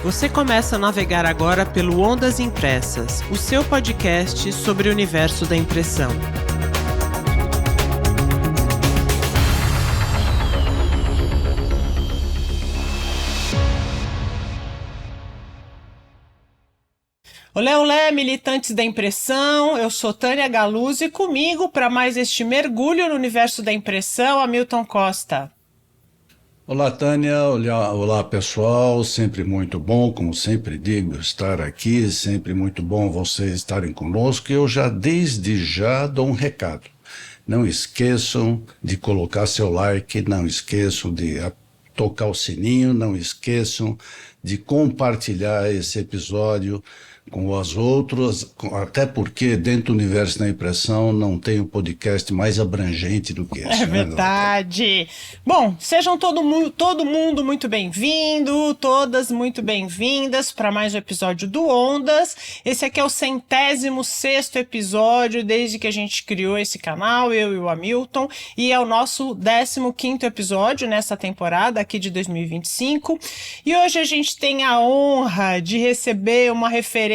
Você começa a navegar agora pelo Ondas Impressas, o seu podcast sobre o universo da impressão. Olé, olé, militantes da impressão, eu sou Tânia Galuzzi e comigo, para mais este mergulho no universo da impressão, Hamilton Costa. Olá, Tânia. Olá, pessoal. Sempre muito bom, como sempre digo, estar aqui. Sempre muito bom vocês estarem conosco. Eu desde já dou um recado. Não esqueçam de colocar seu like, não esqueçam de tocar o sininho, não esqueçam de compartilhar esse episódio com as outras, até porque dentro do universo da impressão não tem um podcast mais abrangente do que esse. É verdade. Bom, sejam todo mundo muito bem-vindo, todas muito bem-vindas para mais um episódio do Ondas. Esse aqui é o 106º episódio desde que a gente criou esse canal, eu e o Hamilton, e é o nosso 15º episódio nessa temporada aqui de 2025. E hoje a gente tem a honra de receber uma referência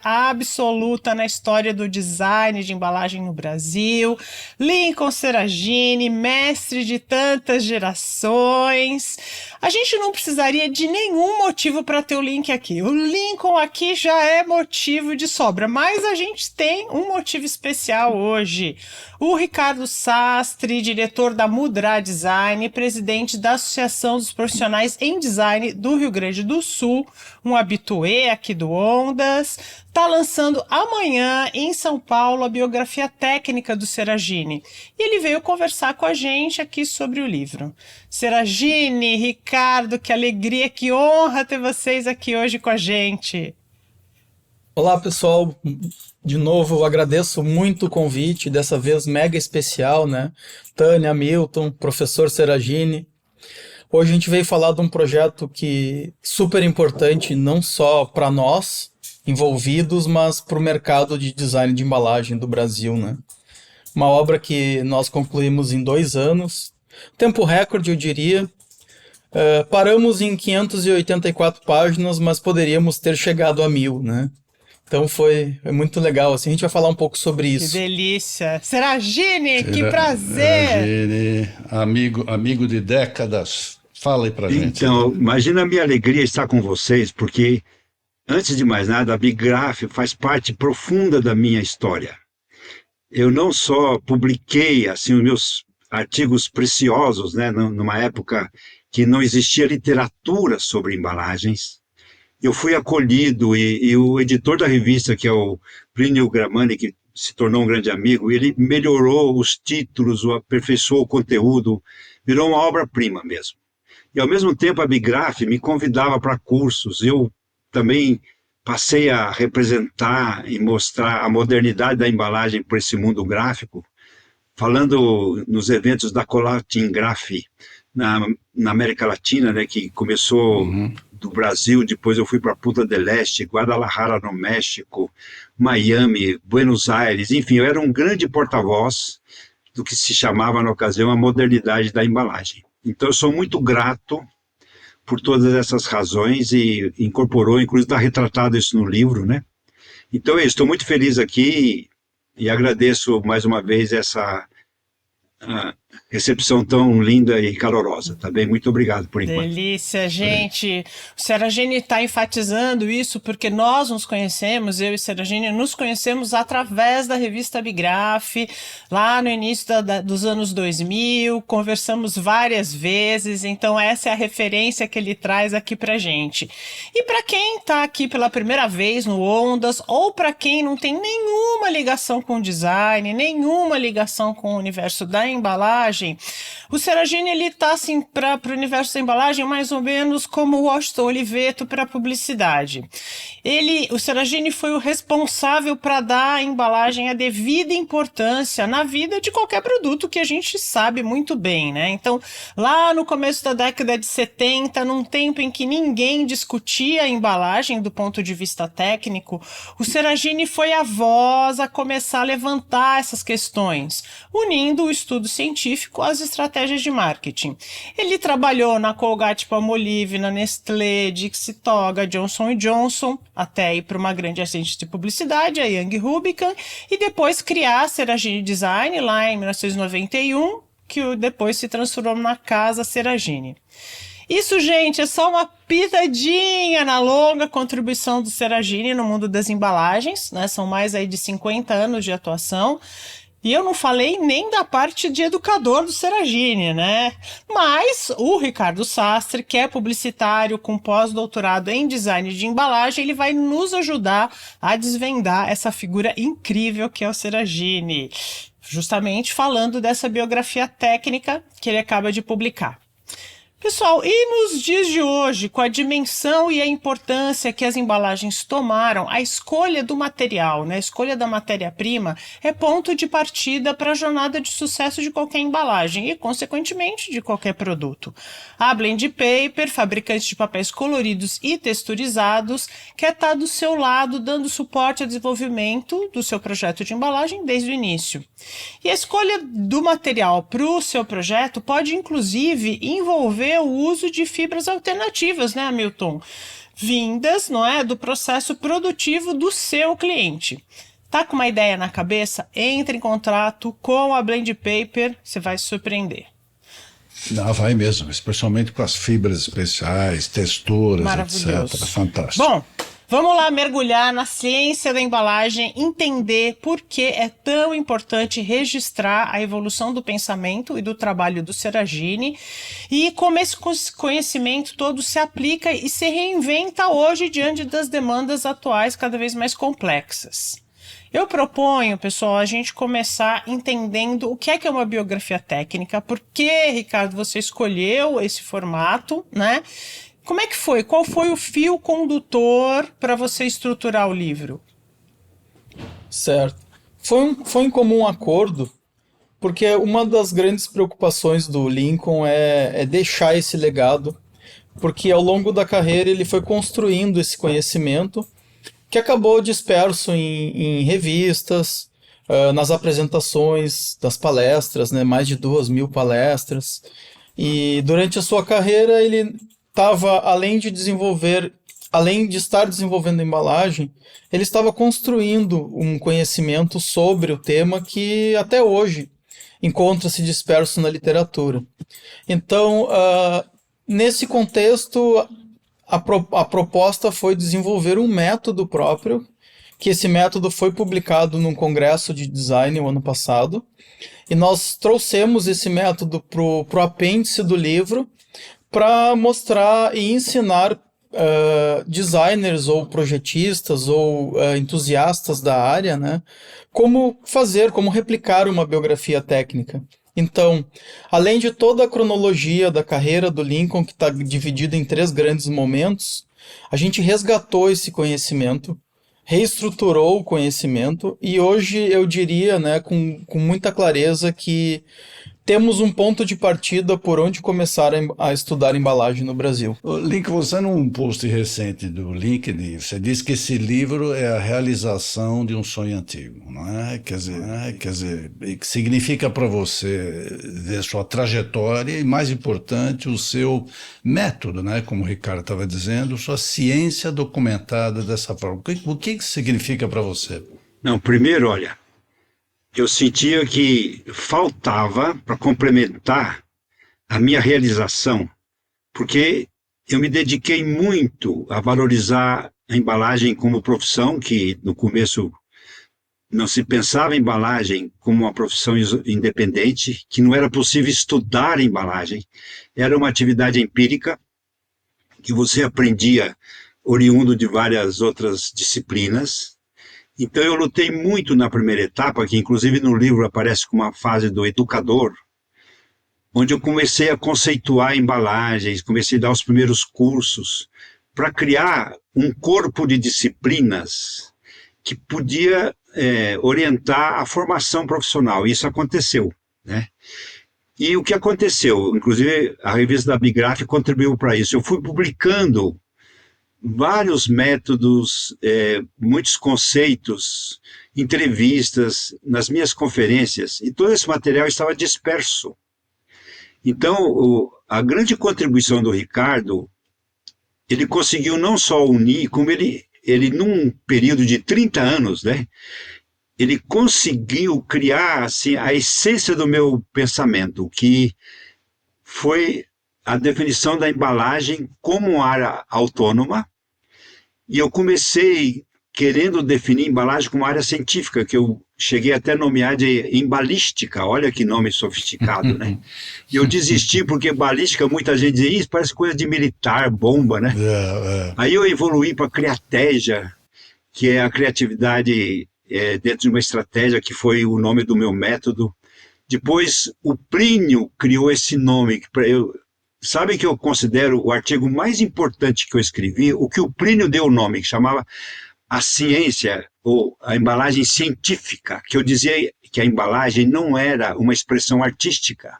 absoluta na história do design de embalagem no Brasil, Lincoln Seragini, mestre de tantas gerações. A gente não precisaria de nenhum motivo para ter o Lincoln aqui. O Lincoln aqui já é motivo de sobra, mas a gente tem um motivo especial hoje. O Ricardo Sastre, diretor da Mudra Design e presidente da Associação dos Profissionais em Design do Rio Grande do Sul, um habitué aqui do Ondas, está lançando amanhã em São Paulo a biografia técnica do Seragini. E ele veio conversar com a gente aqui sobre o livro. Seragini, Ricardo, que alegria, que honra ter vocês aqui hoje com a gente. Olá, pessoal. De novo, eu agradeço muito o convite, dessa vez mega especial, né? Tânia, Hamilton, professor Seragini. Hoje a gente veio falar de um projeto que é super importante, não só para nós envolvidos, mas para o mercado de design de embalagem do Brasil, né? Uma obra que nós concluímos em 2 anos, tempo recorde, eu diria. Paramos em 584 páginas, mas poderíamos ter chegado a 1000, né? Então foi muito legal, assim, a gente vai falar um pouco sobre isso. Que delícia! Seragini, que prazer! Seragini, amigo de décadas, fala aí pra gente. Então, imagina a minha alegria estar com vocês, porque, antes de mais nada, a Bigraf faz parte profunda da minha história. Eu não só publiquei, assim, os meus artigos preciosos, né, numa época que não existia literatura sobre embalagens. Eu fui acolhido e o editor da revista, que é o Plínio Gramani, que se tornou um grande amigo, ele melhorou os títulos, aperfeiçoou o conteúdo, virou uma obra-prima mesmo. E ao mesmo tempo a Bigraf me convidava para cursos, eu também passei a representar e mostrar a modernidade da embalagem por esse mundo gráfico, falando nos eventos da Colatin Graph na América Latina, né, que começou do Brasil, depois eu fui para Punta del Este, Guadalajara no México, Miami, Buenos Aires, enfim, eu era um grande porta-voz do que se chamava na ocasião a modernidade da embalagem. Então eu sou muito grato por todas essas razões e incorporou, inclusive está retratado isso no livro, né? Então estou muito feliz aqui e agradeço mais uma vez essa recepção tão linda e calorosa, tá bem? Muito obrigado por enquanto. Delícia, gente. O Seragini está enfatizando isso porque nós nos conhecemos, eu e Seragini nos conhecemos através da revista Bigraf, lá no início dos anos 2000, conversamos várias vezes, então essa é a referência que ele traz aqui pra gente. E para quem está aqui pela primeira vez no Ondas, ou para quem não tem nenhuma ligação com design, nenhuma ligação com o universo da embalagem, o Seragini ele tá assim para o universo da embalagem mais ou menos como o Washington Oliveto para publicidade. O Seragini foi o responsável para dar à embalagem a devida importância na vida de qualquer produto que a gente sabe muito bem, né? Então, lá no começo da década de 70, num tempo em que ninguém discutia a embalagem do ponto de vista técnico, o Seragini foi a voz a começar a levantar essas questões, unindo o estudo científico científico às estratégias de marketing. Ele trabalhou na Colgate-Palmolive, na Nestlé, Dixie Toga, Johnson Johnson, até ir para uma grande agência de publicidade, a Young Rubicon, e depois criar a Seragine Design lá em 1991, que depois se transformou na Casa Seragine. Isso, gente, é só uma pitadinha na longa contribuição do Seragine no mundo das embalagens, né? São mais aí de 50 anos de atuação. E eu não falei nem da parte de educador do Seragine, né? Mas o Ricardo Sastre, que é publicitário com pós-doutorado em design de embalagem, ele vai nos ajudar a desvendar essa figura incrível que é o Seragine, justamente falando dessa biografia técnica que ele acaba de publicar. Pessoal, e nos dias de hoje, com a dimensão e a importância que as embalagens tomaram, a escolha do material, né, a escolha da matéria-prima é ponto de partida para a jornada de sucesso de qualquer embalagem e, consequentemente, de qualquer produto. A Blend Paper, fabricante de papéis coloridos e texturizados, quer estar do seu lado, dando suporte ao desenvolvimento do seu projeto de embalagem desde o início. E a escolha do material para o seu projeto pode, inclusive, envolver o uso de fibras alternativas, né, Hamilton? Vindas, não é, do processo produtivo do seu cliente. Tá com uma ideia na cabeça? Entre em contato com a Blend Paper, você vai se surpreender. Não, vai mesmo, especialmente com as fibras especiais, texturas, etc. Fantástico. Bom, vamos lá mergulhar na ciência da embalagem, entender por que é tão importante registrar a evolução do pensamento e do trabalho do Seragine e como esse conhecimento todo se aplica e se reinventa hoje diante das demandas atuais cada vez mais complexas. Eu proponho, pessoal, a gente começar entendendo o que é uma biografia técnica, por que, Ricardo, você escolheu esse formato, né? Como é que foi? Qual foi o fio condutor para você estruturar o livro? Certo. Foi em comum acordo, porque uma das grandes preocupações do Lincoln é deixar esse legado, porque ao longo da carreira ele foi construindo esse conhecimento que acabou disperso em revistas, nas apresentações das palestras, né, mais de 2.000 palestras, e durante a sua carreira ele estava, além de estar desenvolvendo embalagem, ele estava construindo um conhecimento sobre o tema que até hoje encontra-se disperso na literatura. Então, nesse contexto, a proposta foi desenvolver um método próprio, que esse método foi publicado num congresso de design o ano passado, e nós trouxemos esse método para o apêndice do livro para mostrar e ensinar designers ou projetistas ou entusiastas da área, né, como replicar uma biografia técnica. Então, além de toda a cronologia da carreira do Lincoln, que está dividida em 3 grandes momentos, a gente resgatou esse conhecimento, reestruturou o conhecimento e hoje eu diria, né, com muita clareza que temos um ponto de partida por onde começar a estudar embalagem no Brasil. Link, você num post recente do LinkedIn, você disse que esse livro é a realização de um sonho antigo, não é? Quer dizer, o que significa para você a sua trajetória e, mais importante, o seu método, né? Como o Ricardo estava dizendo, sua ciência documentada dessa forma. O que significa para você? Não, primeiro, olha, eu sentia que faltava para complementar a minha realização, porque eu me dediquei muito a valorizar a embalagem como profissão, que no começo não se pensava em embalagem como uma profissão independente, que não era possível estudar embalagem, era uma atividade empírica, que você aprendia oriundo de várias outras disciplinas. Então eu lutei muito na primeira etapa, que inclusive no livro aparece como uma fase do educador, onde eu comecei a conceituar embalagens, comecei a dar os primeiros cursos, para criar um corpo de disciplinas que podia orientar a formação profissional. Isso aconteceu, né? E o que aconteceu? Inclusive a revista da Bigraf contribuiu para isso. Eu fui publicando vários métodos, muitos conceitos, entrevistas, nas minhas conferências, e todo esse material estava disperso. Então, a grande contribuição do Ricardo, ele conseguiu não só unir, como ele num período de 30 anos, né, ele conseguiu criar assim, a essência do meu pensamento, que foi a definição da embalagem como área autônoma, e eu comecei querendo definir embalagem como área científica, que eu cheguei até a nomear de embalística, olha que nome sofisticado, né? E eu desisti porque balística, muita gente diz, isso parece coisa de militar, bomba, né? Aí eu evoluí para criatégia, que é a criatividade dentro de uma estratégia, que foi o nome do meu método. Depois, o Plínio criou esse nome, sabe que eu considero o artigo mais importante que eu escrevi, o que o Plínio deu o nome, que chamava a ciência, ou a embalagem científica, que eu dizia que a embalagem não era uma expressão artística.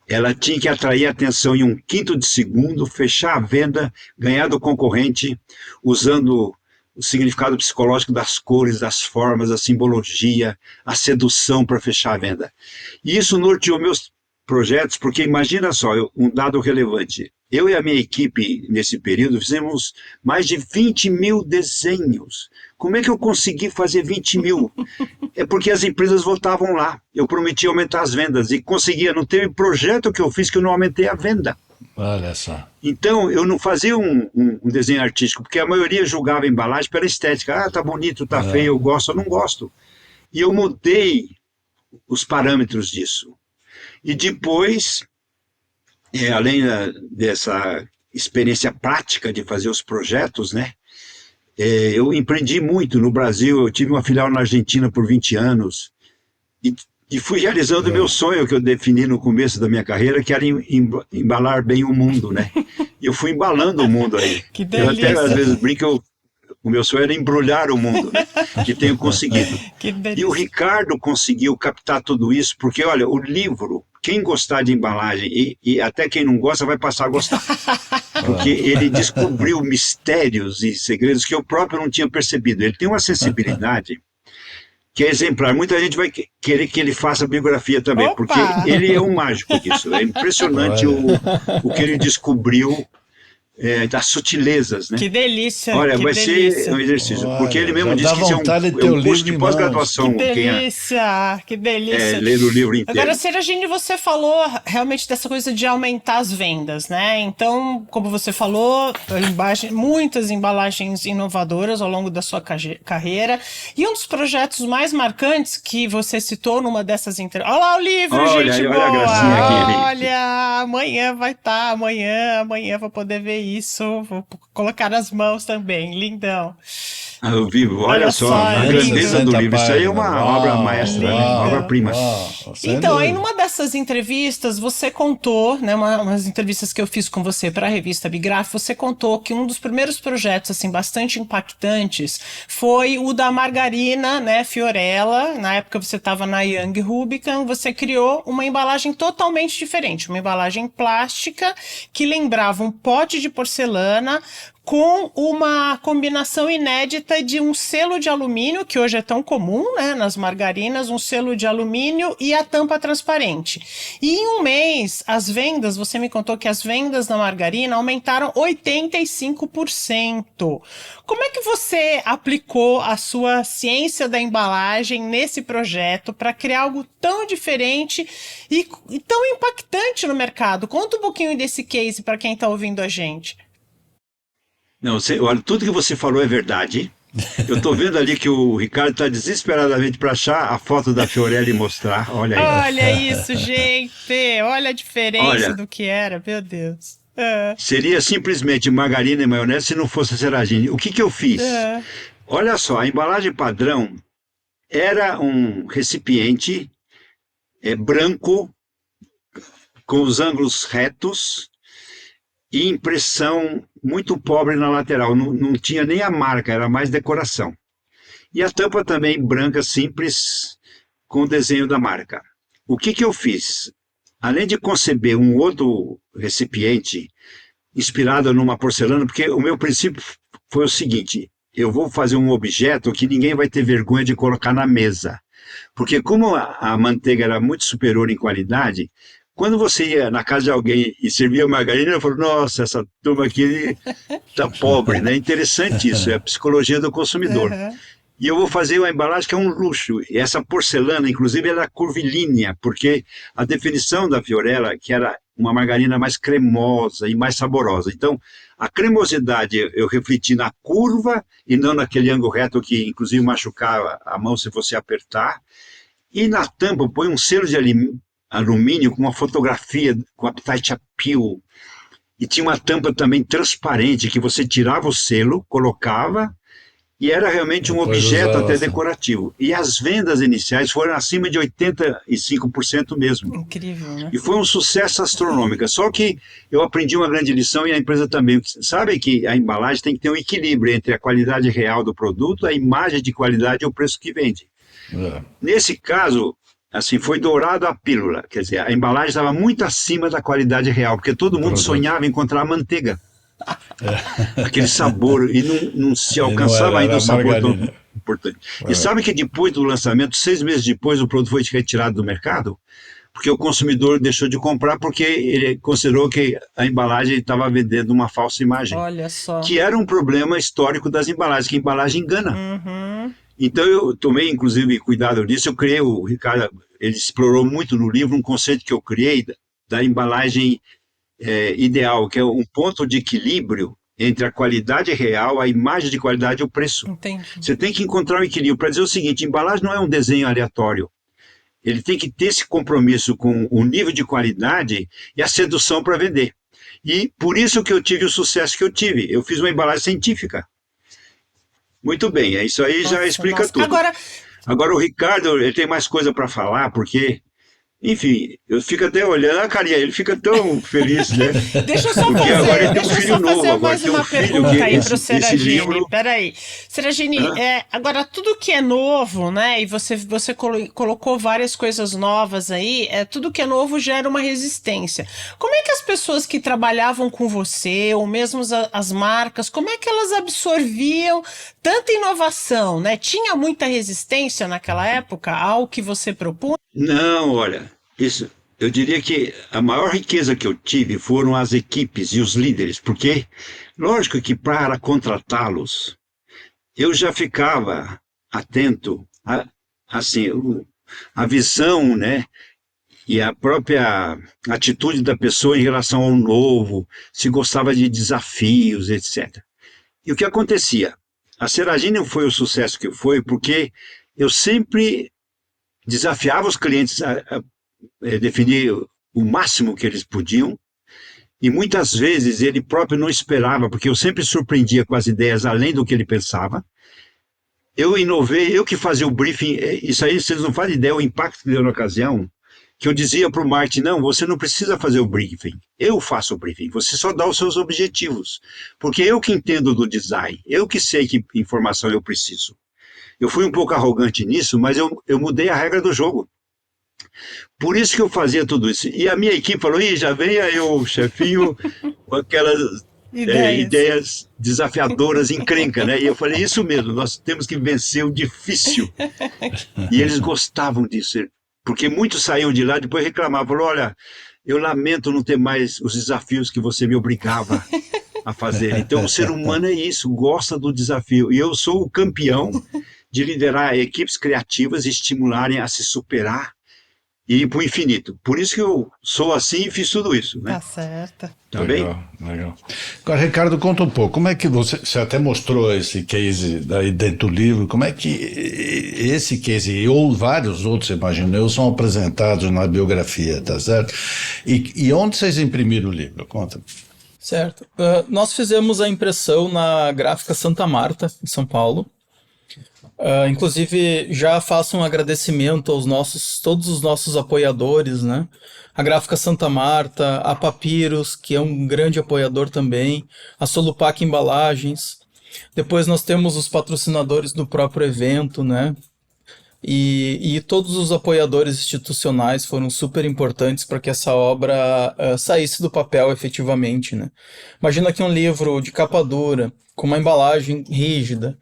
Ela tinha que atrair atenção em 1/5 de segundo, fechar a venda, ganhar do concorrente, usando o significado psicológico das cores, das formas, a simbologia, a sedução para fechar a venda. E isso norteou meus projetos, porque imagina só, um dado relevante. Eu e a minha equipe, nesse período, fizemos mais de 20 mil desenhos. Como é que eu consegui fazer 20 mil? É porque as empresas voltavam lá. Eu prometi aumentar as vendas e conseguia. Não teve projeto que eu fiz que eu não aumentei a venda. Olha só. Então, eu não fazia um desenho artístico, porque a maioria julgava a embalagem pela estética. Ah, tá bonito, tá feio, eu gosto, eu não gosto. E eu mudei os parâmetros disso. E depois, além dessa experiência prática de fazer os projetos, né, eu empreendi muito no Brasil. Eu tive uma filial na Argentina por 20 anos e fui realizando o meu sonho que eu defini no começo da minha carreira, que era embalar bem o mundo, né? E eu fui embalando o mundo aí. Que delícia. Eu até às vezes brinco, o meu sonho era embrulhar o mundo, né? Que tenho conseguido. Que delícia. E o Ricardo conseguiu captar tudo isso, porque, olha, o livro, quem gostar de embalagem, e até quem não gosta, vai passar a gostar. Porque ele descobriu mistérios e segredos que eu próprio não tinha percebido. Ele tem uma sensibilidade que é exemplar. Muita gente vai querer que ele faça biografia também, Opa! porque ele é um mágico disso. É impressionante o que ele descobriu, das sutilezas, né? Que delícia. Olha, que vai delícia. ser um exercício, Olha, porque ele mesmo já disse dá que isso vontade de ter é o um curso livro de em pós-graduação. Que delícia, que delícia. Ler o livro inteiro. Agora, Seragini, você falou realmente dessa coisa de aumentar as vendas, né? Então, como você falou, muitas embalagens inovadoras ao longo da sua carreira. E um dos projetos mais marcantes que você citou numa dessas entrevistas. Olha lá o livro, Olha, gente olha boa! a gracinha aqui. Olha, amanhã vai estar, amanhã vou poder ver isso. Vou colocar nas mãos também, lindão. Eu vivo, olha só, a lindo. grandeza do livro. Isso aí é uma Uau, obra maestra, lindo. uma obra-prima. Então, aí numa dessas entrevistas, você contou, né, umas entrevistas que eu fiz com você para a revista Bigraf, você contou que um dos primeiros projetos, assim, bastante impactantes foi o da margarina, né, Fiorella. Na época você estava na Young Rubicon, você criou uma embalagem totalmente diferente, uma embalagem plástica que lembrava um pote de porcelana com uma combinação inédita de um selo de alumínio, que hoje é tão comum, né, nas margarinas, um selo de alumínio e a tampa transparente. E em um mês, as vendas, você me contou que as vendas na margarina aumentaram 85%. Como é que você aplicou a sua ciência da embalagem nesse projeto para criar algo tão diferente e tão impactante no mercado? Conta um pouquinho desse case para quem está ouvindo a gente. Não, olha, tudo que você falou é verdade. Eu estou vendo ali que o Ricardo está desesperadamente para achar a foto da Fiorella e mostrar. Olha aí. Olha isso, gente. Olha a diferença do que era, meu Deus. Seria simplesmente margarina e maionese se não fosse a Seragini. O que eu fiz? Olha só, a embalagem padrão era um recipiente branco, com os ângulos retos, e impressão muito pobre na lateral, não tinha nem a marca, era mais decoração. E a tampa também branca, simples, com o desenho da marca. O que eu fiz? Além de conceber um outro recipiente, inspirada numa porcelana, porque o meu princípio foi o seguinte: eu vou fazer um objeto que ninguém vai ter vergonha de colocar na mesa. Porque como a manteiga era muito superior em qualidade, quando você ia na casa de alguém e servia margarina, eu falava, nossa, essa turma aqui tá pobre, né? Interessante isso, é a psicologia do consumidor. Uhum. E eu vou fazer uma embalagem que é um luxo. E essa porcelana, inclusive, era curvilínea, porque a definição da Fiorella, que era uma margarina mais cremosa e mais saborosa. Então, a cremosidade eu refleti na curva e não naquele ângulo reto que, inclusive, machucava a mão se você apertar. E na tampa eu ponho um selo de alumínio com uma fotografia com Appetite Appeal. E tinha uma tampa também transparente que você tirava o selo, colocava, e era realmente um Depois objeto usava até assim. decorativo. E as vendas iniciais foram acima de 85% mesmo. Incrível, né? E foi um sucesso astronômico. Só que eu aprendi uma grande lição e a empresa também. Sabe que a embalagem tem que ter um equilíbrio entre a qualidade real do produto, a imagem de qualidade e o preço que vende. É. Nesse caso, assim, foi dourado a pílula. Quer dizer, a embalagem estava muito acima da qualidade real, porque todo mundo Produto. sonhava em encontrar a manteiga. Aquele sabor, e não se alcançava era ainda o sabor tão margarina. importante. E sabe que depois do lançamento, 6 meses depois, o produto foi retirado do mercado? Porque o consumidor deixou de comprar porque ele considerou que a embalagem estava vendendo uma falsa imagem. Olha só. Que era um problema histórico das embalagens, que a embalagem engana. Uhum. Então eu tomei, inclusive, cuidado disso. Eu criei, o Ricardo, ele explorou muito no livro um conceito que eu criei da embalagem ideal, que é um ponto de equilíbrio entre a qualidade real, a imagem de qualidade e o preço. Entendi. Você tem que encontrar um equilíbrio para dizer o seguinte: embalagem não é um desenho aleatório. Ele tem que ter esse compromisso com o nível de qualidade e a sedução para vender. E por isso que eu tive o sucesso que eu tive. Eu fiz uma embalagem científica. Muito bem, isso aí já explica nossa. tudo. Agora, O Ricardo, ele tem mais coisa para falar, porque, enfim, eu fico até olhando a carinha, ele fica tão feliz, né? deixa eu só Porque agora ele tem um deixa eu filho só novo, fazer agora mais tem uma um filho pergunta que aí pro esse Seragini. livro... Peraí. Seragini, agora tudo que é novo, né? E você colocou várias coisas novas aí, tudo que é novo gera uma resistência. Como é que as pessoas que trabalhavam com você, ou mesmo as marcas, como é que elas absorviam tanta inovação, né? Tinha muita resistência naquela época ao que você propunha? Não, olha, isso, eu diria que a maior riqueza que eu tive foram as equipes e os líderes, porque, lógico que para contratá-los, eu já ficava atento a visão, né, e a própria atitude da pessoa em relação ao novo, se gostava de desafios, etc. E o que acontecia? A Seragini foi o sucesso que foi porque eu sempre desafiava os clientes a definir o máximo que eles podiam, e muitas vezes ele próprio não esperava, porque eu sempre surpreendia com as ideias além do que ele pensava. Eu inovei, eu que fazia o briefing, isso aí vocês não fazem ideia, o impacto que deu na ocasião, que eu dizia para o Martin, não, você não precisa fazer o briefing, eu faço o briefing, você só dá os seus objetivos, porque eu que entendo do design, eu que sei que informação eu preciso. Eu fui um pouco arrogante nisso, mas eu mudei a regra do jogo. Por isso que eu fazia tudo isso. E a minha equipe falou, já vem aí o chefinho com aquelas ideias desafiadoras, encrenca, né? E eu falei, isso mesmo, nós temos que vencer o difícil. E eles gostavam disso, porque muitos saíam de lá e depois reclamavam, falaram, olha, eu lamento não ter mais os desafios que você me obrigava a fazer. Então o ser humano é isso, gosta do desafio. E eu sou o campeão de liderar equipes criativas e estimularem a se superar e ir para o infinito. Por isso que eu sou assim e fiz tudo isso, né? Tá certo. Tá bem? Legal. Agora, Ricardo, conta um pouco, como é que você até mostrou esse case aí dentro do livro, como é que esse case e ou vários outros, imagino eu, são apresentados na biografia, tá certo? E onde vocês imprimiram o livro? Conta. Certo. Nós fizemos a impressão na Gráfica Santa Marta, em São Paulo. Inclusive, já faço um agradecimento aos todos os nossos apoiadores, né? A Gráfica Santa Marta, a Papyrus, que é um grande apoiador também, a Solupac Embalagens. Depois nós temos os patrocinadores do próprio evento, né? E todos os apoiadores institucionais foram super importantes para que essa obra saísse do papel efetivamente, né? Imagina que um livro de capa dura, com uma embalagem rígida,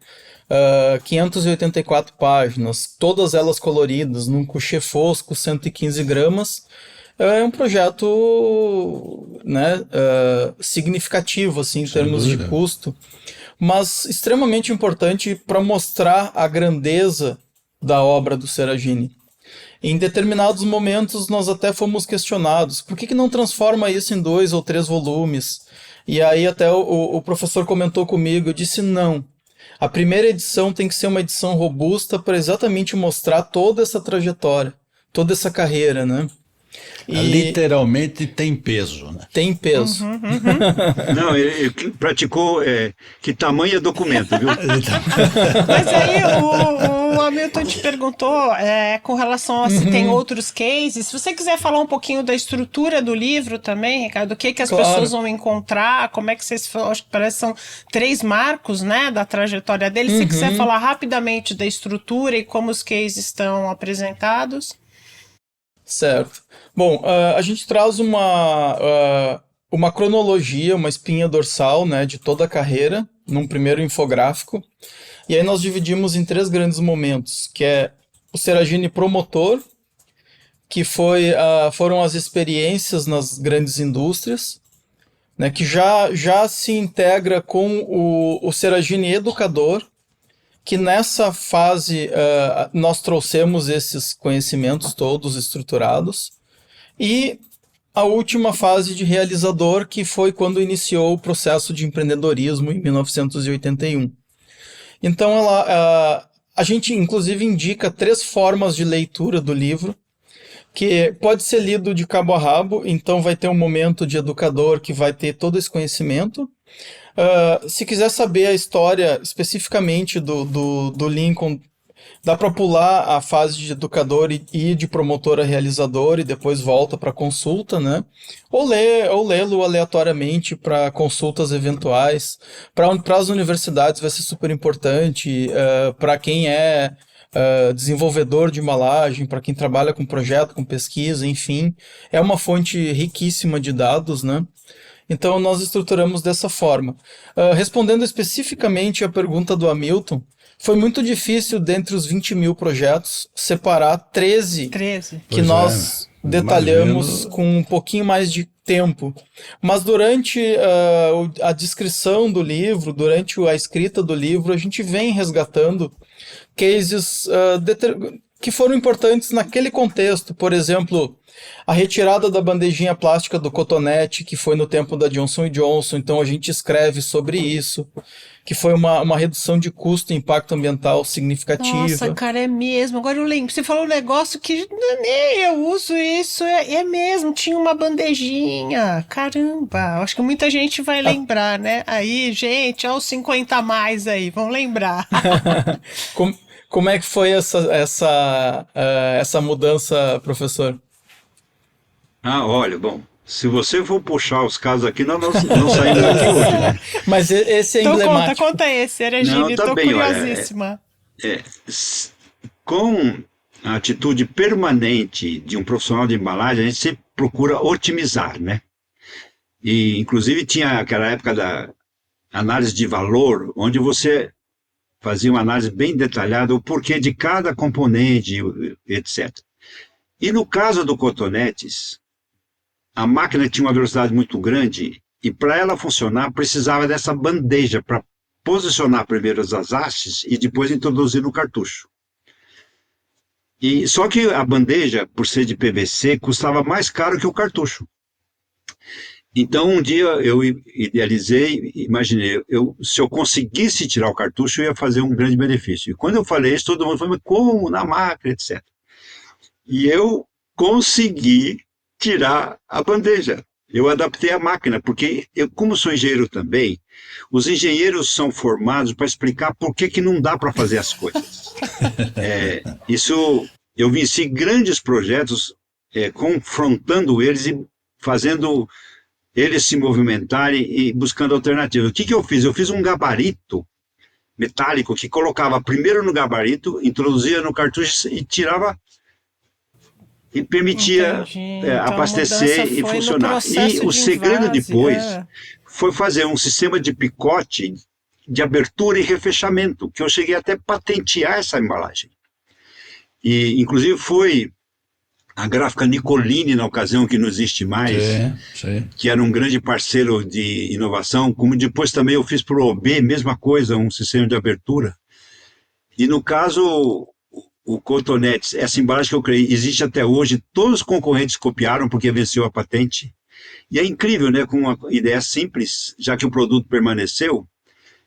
584 páginas, todas elas coloridas, num coucher fosco, 115 gramas, é um projeto, né, significativo assim, em termos de custo, mas extremamente importante para mostrar a grandeza da obra do Seragini. Em determinados momentos nós até fomos questionados, por que não transforma isso em 2 ou 3 volumes? E aí até o professor comentou comigo, eu disse não. A primeira edição tem que ser uma edição robusta para exatamente mostrar toda essa trajetória, toda essa carreira, né? Literalmente tem peso, né? Tem peso. Não, ele praticou que tamanho é documento, viu? Mas aí o Hamilton te perguntou com relação a se tem outros cases. Se você quiser falar um pouquinho da estrutura do livro também, Ricardo, o que as pessoas vão encontrar, como é que vocês... Acho que parece que são 3 marcos, né, da trajetória dele. Se você quiser falar rapidamente da estrutura e como os cases estão apresentados... Certo. Bom, a gente traz uma cronologia, uma espinha dorsal, né, de toda a carreira, num primeiro infográfico. E aí nós dividimos em 3 grandes momentos, que é o Seragini promotor, que foram as experiências nas grandes indústrias, né, que já se integra com o Seragini educador, que nessa fase nós trouxemos esses conhecimentos todos estruturados, e a última fase de realizador, que foi quando iniciou o processo de empreendedorismo em 1981. Então a gente inclusive indica 3 formas de leitura do livro, que pode ser lido de cabo a rabo, então vai ter um momento de educador que vai ter todo esse conhecimento. Se quiser saber a história especificamente do Lincoln, dá para pular a fase de educador e ir de promotor a realizador e depois volta para consulta, né? Ou lê-lo aleatoriamente para consultas eventuais. Para as universidades vai ser super importante, para quem é desenvolvedor de embalagem, para quem trabalha com projeto, com pesquisa, enfim. É uma fonte riquíssima de dados, né? Então, nós estruturamos dessa forma. Respondendo especificamente à pergunta do Hamilton, foi muito difícil, dentre os 20 mil projetos, separar 13 que nós detalhamos com um pouquinho mais de tempo. Mas durante a descrição do livro, durante a escrita do livro, a gente vem resgatando cases que foram importantes naquele contexto. Por exemplo, a retirada da bandejinha plástica do cotonete, que foi no tempo da Johnson & Johnson, então a gente escreve sobre isso, que foi uma redução de custo e impacto ambiental significativa. Nossa, cara, é mesmo. Agora eu lembro, você falou um negócio que nem eu uso isso, é mesmo, tinha uma bandejinha. Caramba, acho que muita gente vai lembrar, né? Aí, gente, olha os 50 a mais aí, vão lembrar. Como é que foi essa mudança, professor? Olha, bom, se você for puxar os casos aqui, nós não saímos daqui hoje, né? Mas esse é então emblemático. Conta esse, Seragini, tá tô bem, curiosíssima. Com a atitude permanente de um profissional de embalagem, a gente sempre procura otimizar, né? E, inclusive, tinha aquela época da análise de valor, onde você fazia uma análise bem detalhada, o porquê de cada componente, etc. E no caso do Cotonetes, a máquina tinha uma velocidade muito grande e para ela funcionar precisava dessa bandeja para posicionar primeiro as hastes e depois introduzir no cartucho. E só que a bandeja, por ser de PVC, custava mais caro que o cartucho. Então um dia eu idealizei, imaginei, se eu conseguisse tirar o cartucho, eu ia fazer um grande benefício. E quando eu falei isso, todo mundo falou, mas como? Na máquina, etc. E eu consegui tirar a bandeja. Eu adaptei a máquina, porque eu, como sou engenheiro também, os engenheiros são formados para explicar por que não dá para fazer as coisas. Eu venci grandes projetos confrontando eles e fazendo eles se movimentarem e buscando alternativas. O que eu fiz? Eu fiz um gabarito metálico que colocava primeiro no gabarito, introduzia no cartucho e tirava e permitia Entendi. Então, a abastecer mudança e foi no funcionar. processo E o de segredo invase. depois foi fazer um sistema de picote de abertura e refechamento, que eu cheguei até a patentear essa embalagem. E, inclusive, foi a gráfica Nicolini, na ocasião, que não existe mais, Sim. que era um grande parceiro de inovação, como depois também eu fiz para o OB, mesma coisa, um sistema de abertura. E no caso, o Cotonete, essa embalagem que eu criei, existe até hoje, todos os concorrentes copiaram porque venceu a patente. E é incrível, né, com uma ideia simples, já que o produto permaneceu,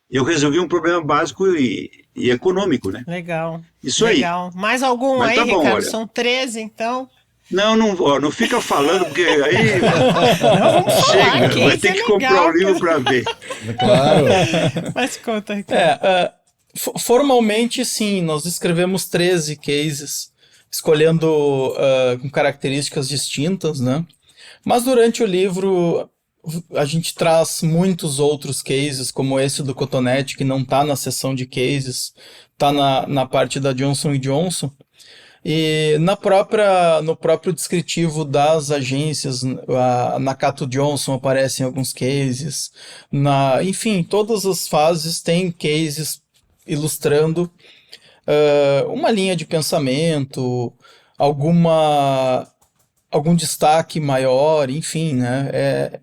eu resolvi um problema básico e econômico, né? Legal. Isso Legal. Mais algum Mas aí, tá bom, Ricardo? olha. São 13, então. Não fica falando, porque aí Não, vamos falar, chega, que vai isso ter é que legal, comprar o livro para ver. Claro. Mas conta, Ricardo. Formalmente, sim, nós escrevemos 13 cases, escolhendo com características distintas, né? Mas durante o livro a gente traz muitos outros cases, como esse do Cotonete, que não está na seção de cases, está na parte da Johnson & Johnson. E no próprio descritivo das agências, a Nakato Johnson aparece em alguns cases. Enfim, todas as fases têm cases ilustrando uma linha de pensamento, algum destaque maior, enfim, né?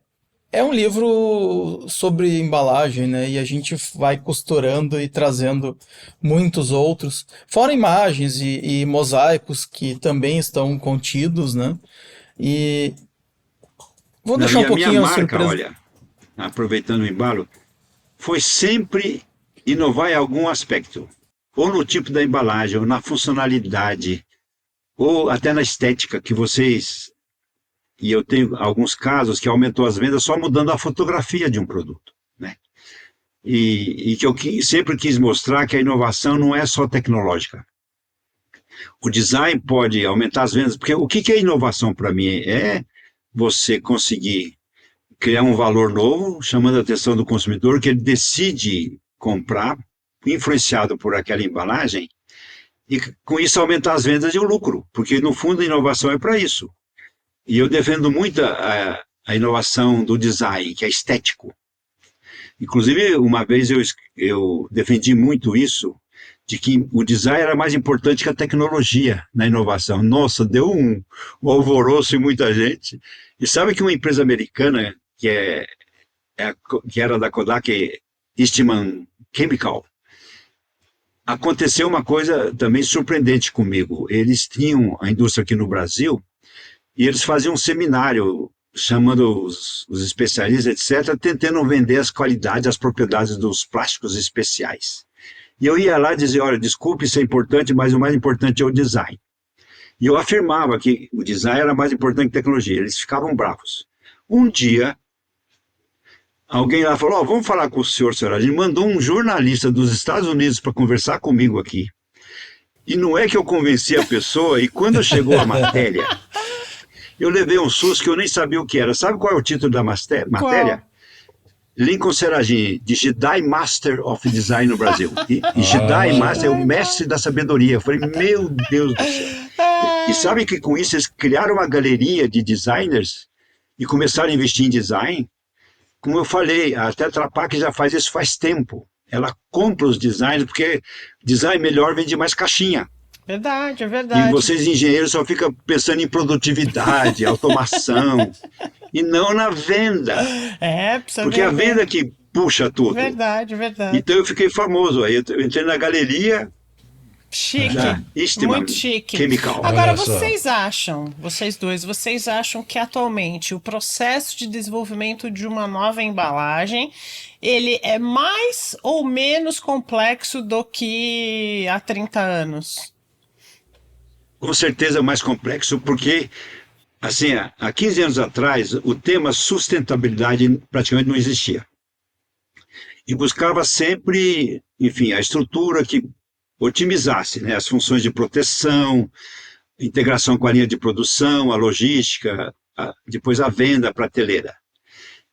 É um livro sobre embalagem, né? E a gente vai costurando e trazendo muitos outros, fora imagens e mosaicos que também estão contidos, né? E vou deixar um pouquinho minha a marca, surpresa. olha, aproveitando o embalo, foi sempre inovar em algum aspecto, ou no tipo da embalagem, ou na funcionalidade, ou até na estética, que vocês, e eu tenho alguns casos que aumentou as vendas só mudando a fotografia de um produto, né? E que eu sempre quis mostrar que a inovação não é só tecnológica. O design pode aumentar as vendas, porque o que é inovação para mim? É você conseguir criar um valor novo, chamando a atenção do consumidor, que ele decide comprar, influenciado por aquela embalagem, e com isso aumentar as vendas e o lucro, porque no fundo a inovação é para isso. E eu defendo muito a inovação do design, que é estético. Inclusive, uma vez eu defendi muito isso, de que o design era mais importante que a tecnologia na inovação. Nossa, deu um alvoroço em muita gente. E sabe que uma empresa americana, que era da Kodak, Eastman Chemical, aconteceu uma coisa também surpreendente comigo. Eles tinham a indústria aqui no Brasil, e eles faziam um seminário, chamando os especialistas, etc., tentando vender as qualidades, as propriedades dos plásticos especiais. E eu ia lá e dizia, olha, desculpe, isso é importante, mas o mais importante é o design. E eu afirmava que o design era mais importante que a tecnologia. Eles ficavam bravos. Um dia, alguém lá falou, vamos falar com o senhor Seragini, mandou um jornalista dos Estados Unidos para conversar comigo aqui. E não é que eu convenci a pessoa, e quando chegou a matéria, eu levei um susto que eu nem sabia o que era. Sabe qual é o título da matéria? Qual? Lincoln Seragini, de Jedi Master of Design no Brasil. E Jedi Master é o mestre da sabedoria. Eu falei, meu Deus do céu. E sabe que com isso eles criaram uma galeria de designers e começaram a investir em design? Como eu falei, a Tetra Pak já faz isso faz tempo. Ela compra os designers, porque design melhor vende mais caixinha. Verdade, é verdade. E vocês engenheiros só ficam pensando em produtividade, automação, e não na venda. Precisa porque vender. a venda que puxa tudo. Verdade. Então eu fiquei famoso. Aí eu entrei na galeria Chique, da Eastman muito chique. Chemical. Agora, Olha só. vocês acham que atualmente o processo de desenvolvimento de uma nova embalagem, ele é mais ou menos complexo do que há 30 anos? Com certeza mais complexo, porque assim, há 15 anos atrás, o tema sustentabilidade praticamente não existia. E buscava sempre, enfim, a estrutura que otimizasse, né, as funções de proteção, integração com a linha de produção, a logística, depois a venda, a prateleira.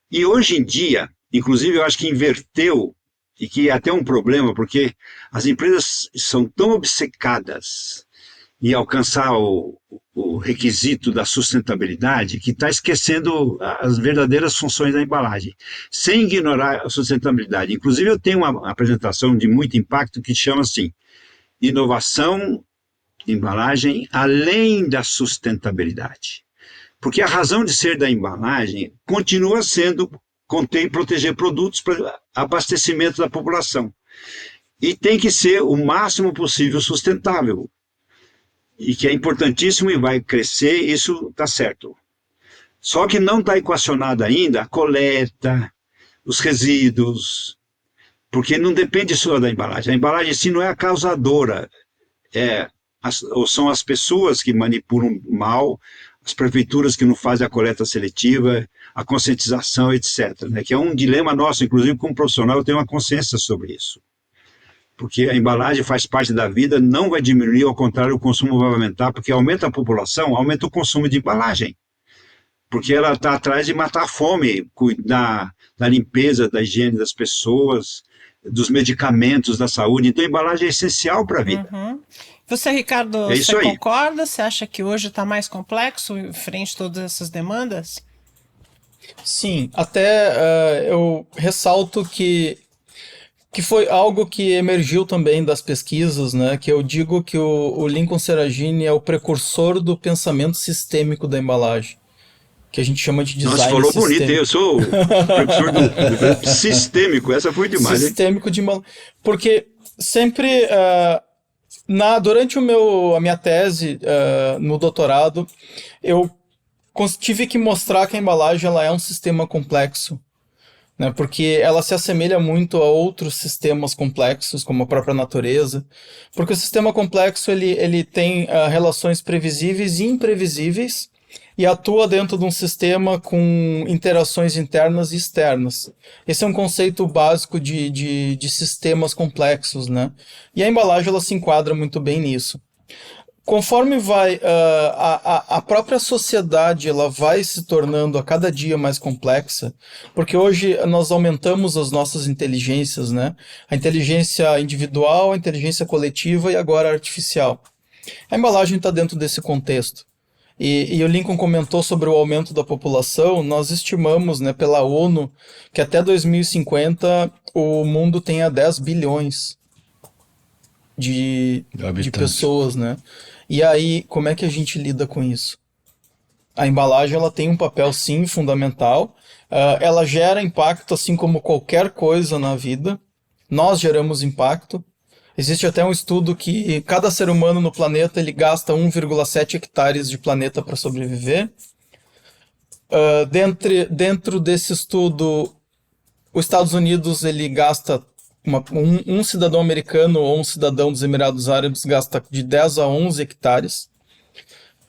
E hoje em dia, inclusive eu acho que inverteu, e que é até um problema, porque as empresas são tão obcecadas em alcançar o requisito da sustentabilidade que está esquecendo as verdadeiras funções da embalagem, sem ignorar a sustentabilidade. Inclusive, eu tenho uma apresentação de muito impacto que chama assim, inovação de embalagem além da sustentabilidade. Porque a razão de ser da embalagem continua sendo conter e proteger produtos para abastecimento da população. E tem que ser o máximo possível sustentável. E que é importantíssimo e vai crescer, isso está certo. Só que não está equacionada ainda a coleta, os resíduos, porque não depende só da embalagem. A embalagem em si não é a causadora, ou são as pessoas que manipulam mal, as prefeituras que não fazem a coleta seletiva, a conscientização, etc. Né? Que é um dilema nosso, inclusive como profissional eu tenho uma consciência sobre isso. Porque a embalagem faz parte da vida, não vai diminuir, ao contrário, o consumo vai aumentar, porque aumenta a população, aumenta o consumo de embalagem. Porque ela está atrás de matar a fome, cuidar da limpeza, da higiene das pessoas, dos medicamentos, da saúde. Então a embalagem é essencial para a vida. Uhum. Você, Ricardo, você concorda? Você acha que hoje está mais complexo frente a todas essas demandas? Sim, até eu ressalto que foi algo que emergiu também das pesquisas, né? Que eu digo que o Lincoln Seragini é o precursor do pensamento sistêmico da embalagem, que a gente chama de design sistêmico. Nossa, falou bonito, hein? Eu sou o precursor do sistêmico, essa foi demais. Sistêmico de embalagem. Porque sempre, durante a minha tese no doutorado, eu tive que mostrar que a embalagem ela é um sistema complexo. Né, porque ela se assemelha muito a outros sistemas complexos, como a própria natureza, porque o sistema complexo ele tem relações previsíveis e imprevisíveis e atua dentro de um sistema com interações internas e externas. Esse é um conceito básico de sistemas complexos, né? E a embalagem ela se enquadra muito bem nisso. Conforme vai a própria sociedade ela vai se tornando a cada dia mais complexa, porque hoje nós aumentamos as nossas inteligências, né? A inteligência individual, a inteligência coletiva e agora a artificial. A embalagem está dentro desse contexto. E o Lincoln comentou sobre o aumento da população. Nós estimamos, né, pela ONU que até 2050 o mundo tenha 10 bilhões de pessoas, né? E aí, como é que a gente lida com isso? A embalagem ela tem um papel, sim, fundamental. Ela gera impacto, assim como qualquer coisa na vida. Nós geramos impacto. Existe até um estudo que cada ser humano no planeta ele gasta 1,7 hectares de planeta para sobreviver. Dentro desse estudo, os Estados Unidos ele gasta um cidadão americano ou um cidadão dos Emirados Árabes gasta de 10 a 11 hectares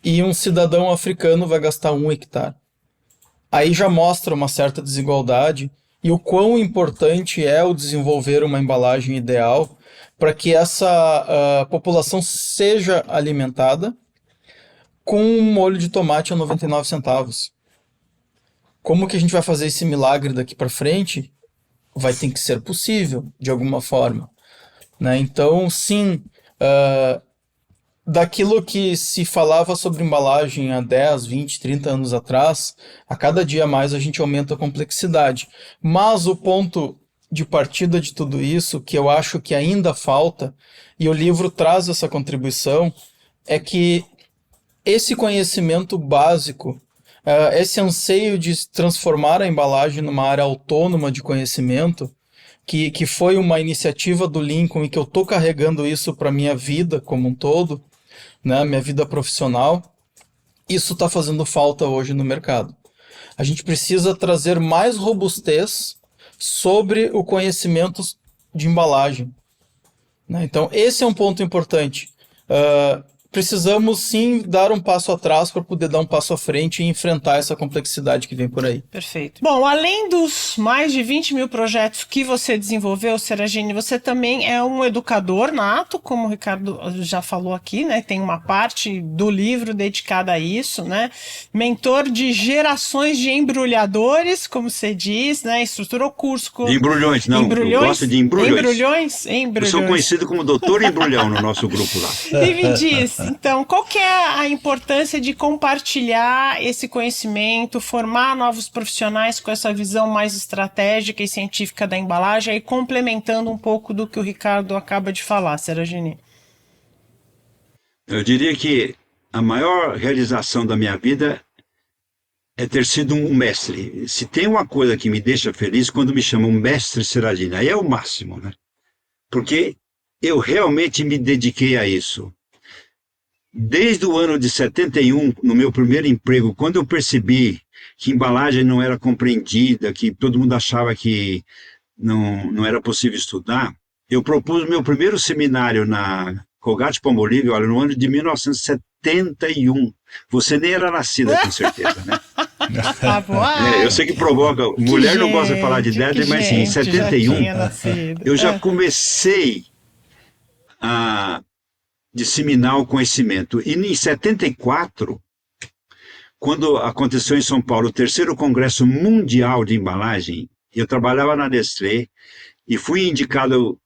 e um cidadão africano vai gastar 1 hectare. Aí já mostra uma certa desigualdade e o quão importante é o desenvolver uma embalagem ideal para que essa população seja alimentada com um molho de tomate a 99 centavos. Como que a gente vai fazer esse milagre daqui para frente? Vai ter que ser possível, de alguma forma. Né? Então, sim, daquilo que se falava sobre embalagem há 10, 20, 30 anos atrás, a cada dia mais a gente aumenta a complexidade. Mas o ponto de partida de tudo isso, que eu acho que ainda falta, e o livro traz essa contribuição, é que esse conhecimento básico, esse anseio de transformar a embalagem numa área autônoma de conhecimento, que foi uma iniciativa do Lincoln e que eu estou carregando isso para a minha vida como um todo, né, minha vida profissional, isso está fazendo falta hoje no mercado. A gente precisa trazer mais robustez sobre o conhecimento de embalagem. Né? Então, esse é um ponto importante. precisamos sim dar um passo atrás para poder dar um passo à frente e enfrentar essa complexidade que vem por aí. Perfeito. Bom, além dos mais de 20 mil projetos que você desenvolveu, Seragini, você também é um educador nato, como o Ricardo já falou aqui, né? Tem uma parte do livro dedicada a isso, né? Mentor de gerações de embrulhadores, como você diz, né? Estruturou curso... De embrulhões, não. Eu gosto de embrulhões. Embrulhões. Eu sou conhecido como doutor embrulhão no nosso grupo lá. E me diz, então, qual que é a importância de compartilhar esse conhecimento, formar novos profissionais com essa visão mais estratégica e científica da embalagem, e complementando um pouco do que o Ricardo acaba de falar, Seragini? Eu diria que a maior realização da minha vida é ter sido um mestre. Se tem uma coisa que me deixa feliz, quando me chamam mestre Seragini, aí é o máximo, né? Porque eu realmente me dediquei a isso. Desde o ano de 71, no meu primeiro emprego, quando eu percebi que embalagem não era compreendida, que todo mundo achava que não era possível estudar, eu propus meu primeiro seminário na Colgate-Palmolive, olha, no ano de 1971. Você nem era nascida, com certeza, né? Eu sei que provoca. Mulher não gosta de falar de idade, mas sim, em 71, eu já comecei a disseminar o conhecimento. E em 74, quando aconteceu em São Paulo o terceiro Congresso Mundial de Embalagem, eu trabalhava na Nestlé e fui indicado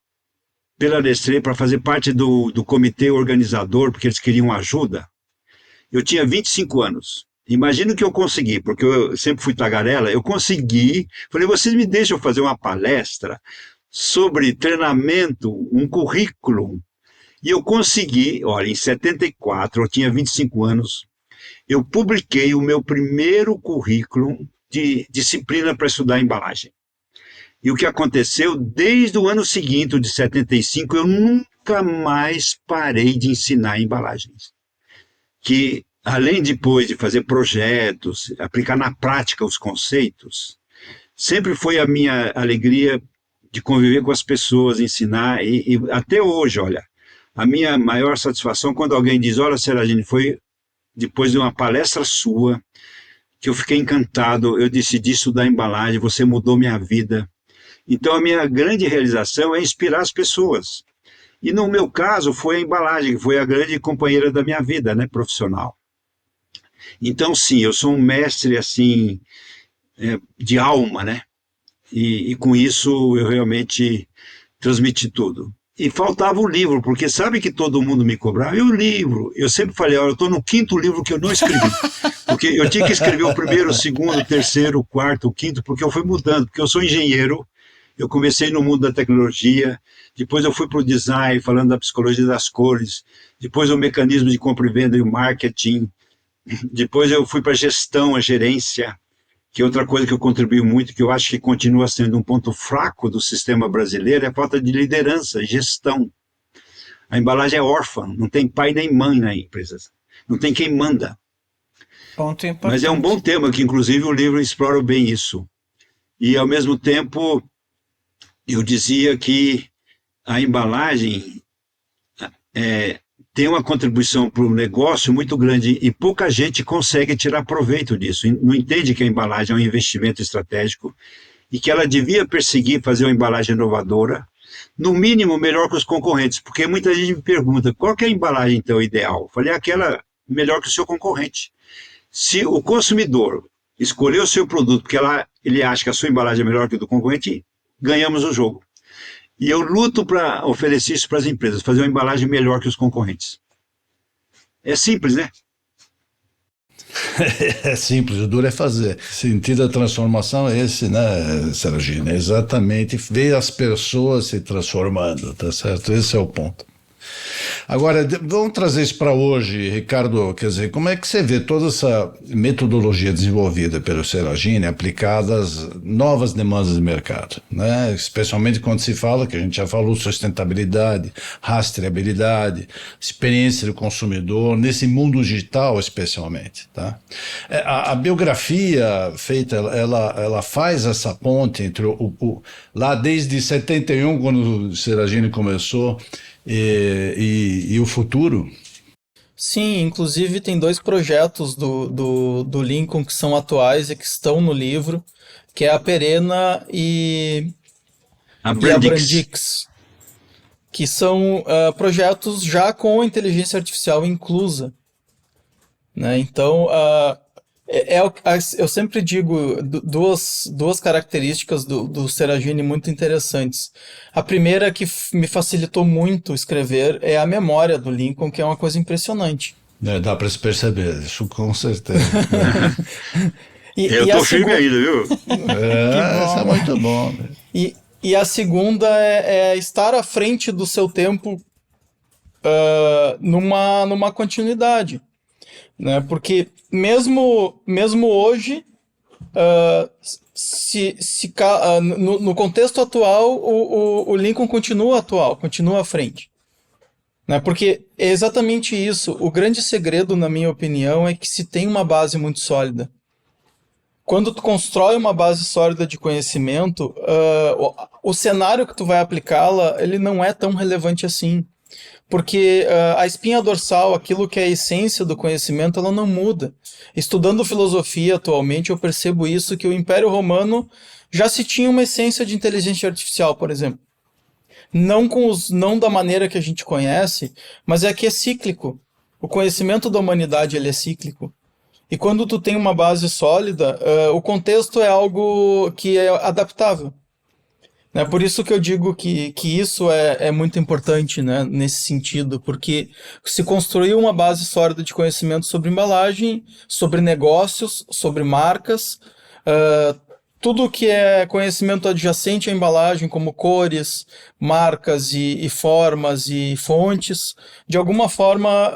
pela Nestlé para fazer parte do comitê organizador, porque eles queriam ajuda. Eu tinha 25 anos. Imagino que eu consegui, porque eu sempre fui tagarela, eu consegui. Falei, vocês me deixam fazer uma palestra sobre treinamento, um currículo. E eu consegui, olha, em 74, eu tinha 25 anos, eu publiquei o meu primeiro currículo de disciplina para estudar embalagem. E o que aconteceu, desde o ano seguinte, o de 75, eu nunca mais parei de ensinar embalagens. Que, além depois de fazer projetos, aplicar na prática os conceitos, sempre foi a minha alegria de conviver com as pessoas, ensinar, e até hoje, olha, a minha maior satisfação quando alguém diz, olha, Seragini, foi depois de uma palestra sua que eu fiquei encantado, eu decidi estudar embalagem, você mudou minha vida. Então a minha grande realização é inspirar as pessoas. E no meu caso foi a embalagem, que foi a grande companheira da minha vida, né, profissional. Então sim, eu sou um mestre assim, de alma, né? E com isso eu realmente transmiti tudo. E faltava o livro, porque sabe que todo mundo me cobrava? E o livro? Eu sempre falei, olha, eu estou no 5º livro que eu não escrevi. Porque eu tinha que escrever o primeiro, o segundo, o terceiro, o quarto, o quinto, porque eu fui mudando, porque eu sou engenheiro, eu comecei no mundo da tecnologia, depois eu fui para o design, falando da psicologia das cores, depois o mecanismo de compra e venda e o marketing, depois eu fui para a gestão, a gerência, que é outra coisa que eu contribuí muito, que eu acho que continua sendo um ponto fraco do sistema brasileiro, é a falta de liderança, gestão. A embalagem é órfã, não tem pai nem mãe na empresa, não tem quem manda. Ponto importante. Mas é um bom tema, que inclusive o livro explora bem isso. E ao mesmo tempo, eu dizia que a embalagem tem uma contribuição para o negócio muito grande e pouca gente consegue tirar proveito disso. Não entende que a embalagem é um investimento estratégico e que ela devia perseguir fazer uma embalagem inovadora, no mínimo melhor que os concorrentes, porque muita gente me pergunta, qual que é a embalagem então ideal? Eu falei, aquela melhor que o seu concorrente. Se o consumidor escolher o seu produto porque ele acha que a sua embalagem é melhor que a do concorrente, ganhamos o jogo. E eu luto para oferecer isso para as empresas, fazer uma embalagem melhor que os concorrentes. É simples, né? É simples, o duro é fazer. O sentido da transformação é esse, né, Seragini? É exatamente ver as pessoas se transformando, tá certo? Esse é o ponto. Agora, vamos trazer isso para hoje, Ricardo, quer dizer, como é que você vê toda essa metodologia desenvolvida pelo Seragini aplicada às novas demandas de mercado, né? Especialmente quando se fala, que a gente já falou, sustentabilidade, rastreabilidade, experiência do consumidor, nesse mundo digital especialmente, tá? A biografia feita, ela faz essa ponte entre lá desde 71, quando o Seragini começou, e o futuro? Sim, inclusive tem dois projetos do Lincoln que são atuais e que estão no livro, que é a Perena A e a Brandix. Brandix, que são projetos já com inteligência artificial inclusa, né? Então, eu sempre digo duas características do Seragine muito interessantes. A primeira que me facilitou muito escrever é a memória do Lincoln, que é uma coisa impressionante. Dá para se perceber, isso com certeza. Eu E a tô firme segu- ainda, viu? Isso é muito bom. Né? e a segunda é estar à frente do seu tempo numa continuidade, né? Porque mesmo hoje, no contexto atual, o Lincoln continua atual, continua à frente. Né? Porque é exatamente isso. O grande segredo, na minha opinião, é que se tem uma base muito sólida. Quando tu constrói uma base sólida de conhecimento, o cenário que tu vai aplicá-la, ele não é tão relevante assim. Porque a espinha dorsal, aquilo que é a essência do conhecimento, ela não muda. Estudando filosofia atualmente, eu percebo isso, que o Império Romano já se tinha uma essência de inteligência artificial, por exemplo. Não da maneira que a gente conhece, mas é que é cíclico. O conhecimento da humanidade ele é cíclico. E quando tu tem uma base sólida, o contexto é algo que é adaptável. É por isso que eu digo que isso é muito importante, né, nesse sentido, porque se construiu uma base sólida de conhecimento sobre embalagem, sobre negócios, sobre marcas, tudo que é conhecimento adjacente à embalagem, como cores, marcas e formas e fontes, de alguma forma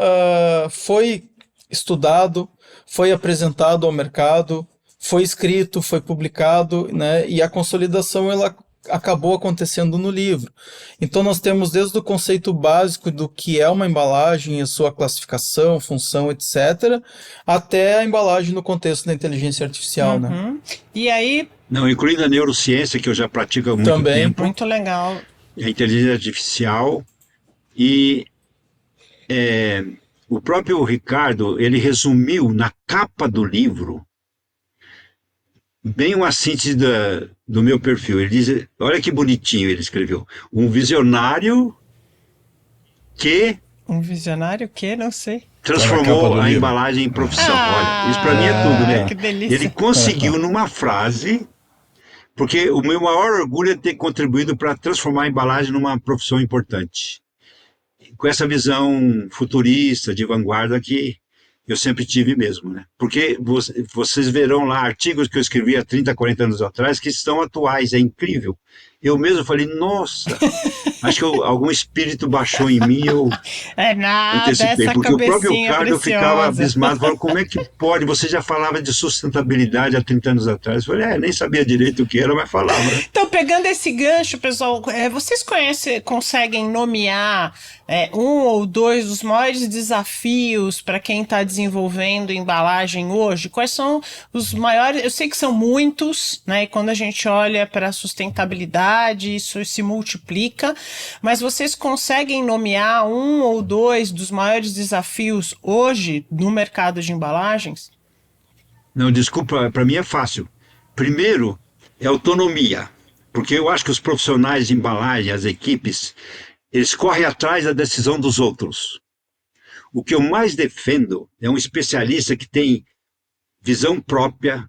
foi estudado, foi apresentado ao mercado, foi escrito, foi publicado, né, e a consolidação ela acabou acontecendo no livro. Então nós temos desde o conceito básico do que é uma embalagem, a sua classificação, função, etc., até a embalagem no contexto da inteligência artificial, né? E aí, Não, incluindo a neurociência, que eu já pratico há muito Também. tempo, muito legal. a inteligência artificial e o próprio Ricardo, ele resumiu na capa do livro bem uma síntese do meu perfil. Ele diz, olha que bonitinho ele escreveu, um visionário que Um visionário que não sei. Tá na capa transformou do a livro. embalagem em profissão. Olha, isso para mim é tudo, né? Que delícia. Ele conseguiu numa frase, porque o meu maior orgulho é ter contribuído para transformar a embalagem numa profissão importante. Com essa visão futurista, de vanguarda que eu sempre tive mesmo, né? Porque vocês verão lá artigos que eu escrevi há 30, 40 anos atrás que estão atuais, é incrível. Eu mesmo falei, nossa, acho que algum espírito baixou em mim, eu É nada, antecipei, essa porque o próprio cabecinha Ricardo eu ficava preciosa. abismado, falando, como é que pode? Você já falava de sustentabilidade há 30 anos atrás. Eu falei, nem sabia direito o que era, mas falava. Né? Então, pegando esse gancho, pessoal, vocês conseguem nomear um ou dois dos maiores desafios para quem está desenvolvendo embalagem hoje? Quais são os maiores? Eu sei que são muitos, né? E quando a gente olha para a sustentabilidade, isso se multiplica, mas vocês conseguem nomear um ou dois dos maiores desafios hoje no mercado de embalagens? Não, desculpa, para mim é fácil. Primeiro, é autonomia, porque eu acho que os profissionais de embalagem, as equipes, eles correm atrás da decisão dos outros. O que eu mais defendo é um especialista que tem visão própria,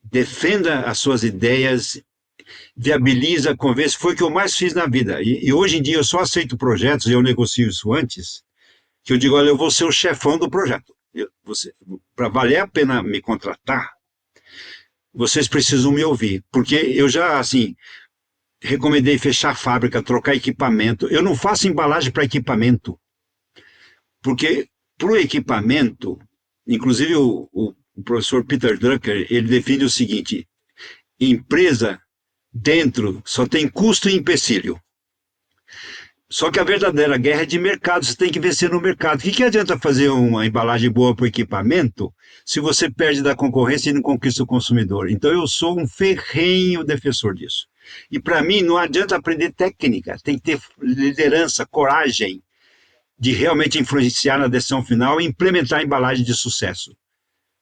defenda as suas ideias, viabiliza, convence. Foi o que eu mais fiz na vida. E hoje em dia eu só aceito projetos, e eu negocio isso antes, que eu digo, olha, eu vou ser o chefão do projeto. Para valer a pena me contratar, vocês precisam me ouvir. Porque eu já, assim, recomendei fechar a fábrica, trocar equipamento. Eu não faço embalagem para equipamento. Porque para o equipamento, inclusive o professor Peter Drucker, ele define o seguinte, empresa dentro só tem custo e empecilho. Só que a verdadeira guerra é de mercado, você tem que vencer no mercado. O que adianta fazer uma embalagem boa para o equipamento se você perde da concorrência e não conquista o consumidor? Então eu sou um ferrenho defensor disso. E para mim não adianta aprender técnica, tem que ter liderança, coragem. de realmente influenciar na decisão final e implementar a embalagem de sucesso.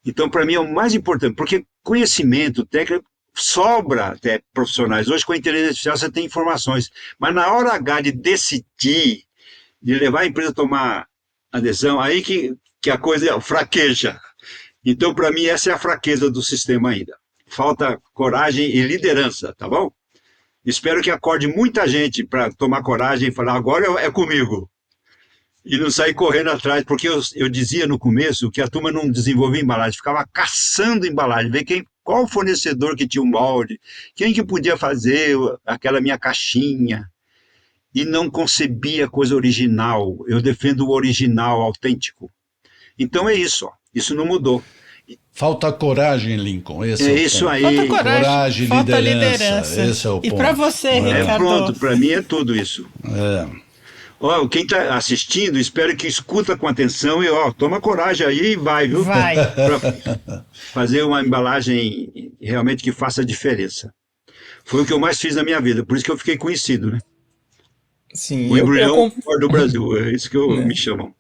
Então, para mim, é o mais importante, porque conhecimento técnico sobra até profissionais. Hoje, com a inteligência artificial, você tem informações, mas na hora H de decidir, de levar a empresa a tomar a decisão, aí que a coisa fraqueja. Então, para mim, essa é a fraqueza do sistema ainda. Falta coragem e liderança, tá bom? Espero que acorde muita gente para tomar coragem e falar, agora é comigo. E não sair correndo atrás, porque eu dizia no começo que a turma não desenvolvia embalagem, ficava caçando embalagem, ver qual fornecedor que tinha um molde, quem que podia fazer aquela minha caixinha, e não concebia coisa original. Eu defendo o original, autêntico. Então é isso, ó. Isso não mudou. Falta coragem, Lincoln. Esse É o isso ponto. aí. Falta coragem, falta liderança. Esse é o E ponto. para você, Ricardo? Pronto, para mim é tudo isso. Ó, quem está assistindo, espero que escuta com atenção e toma coragem aí e vai, viu? Vai. Para fazer uma embalagem realmente que faça diferença. Foi o que eu mais fiz na minha vida, por isso que eu fiquei conhecido, né? Sim, O embrião do Brasil, é isso que me chamam.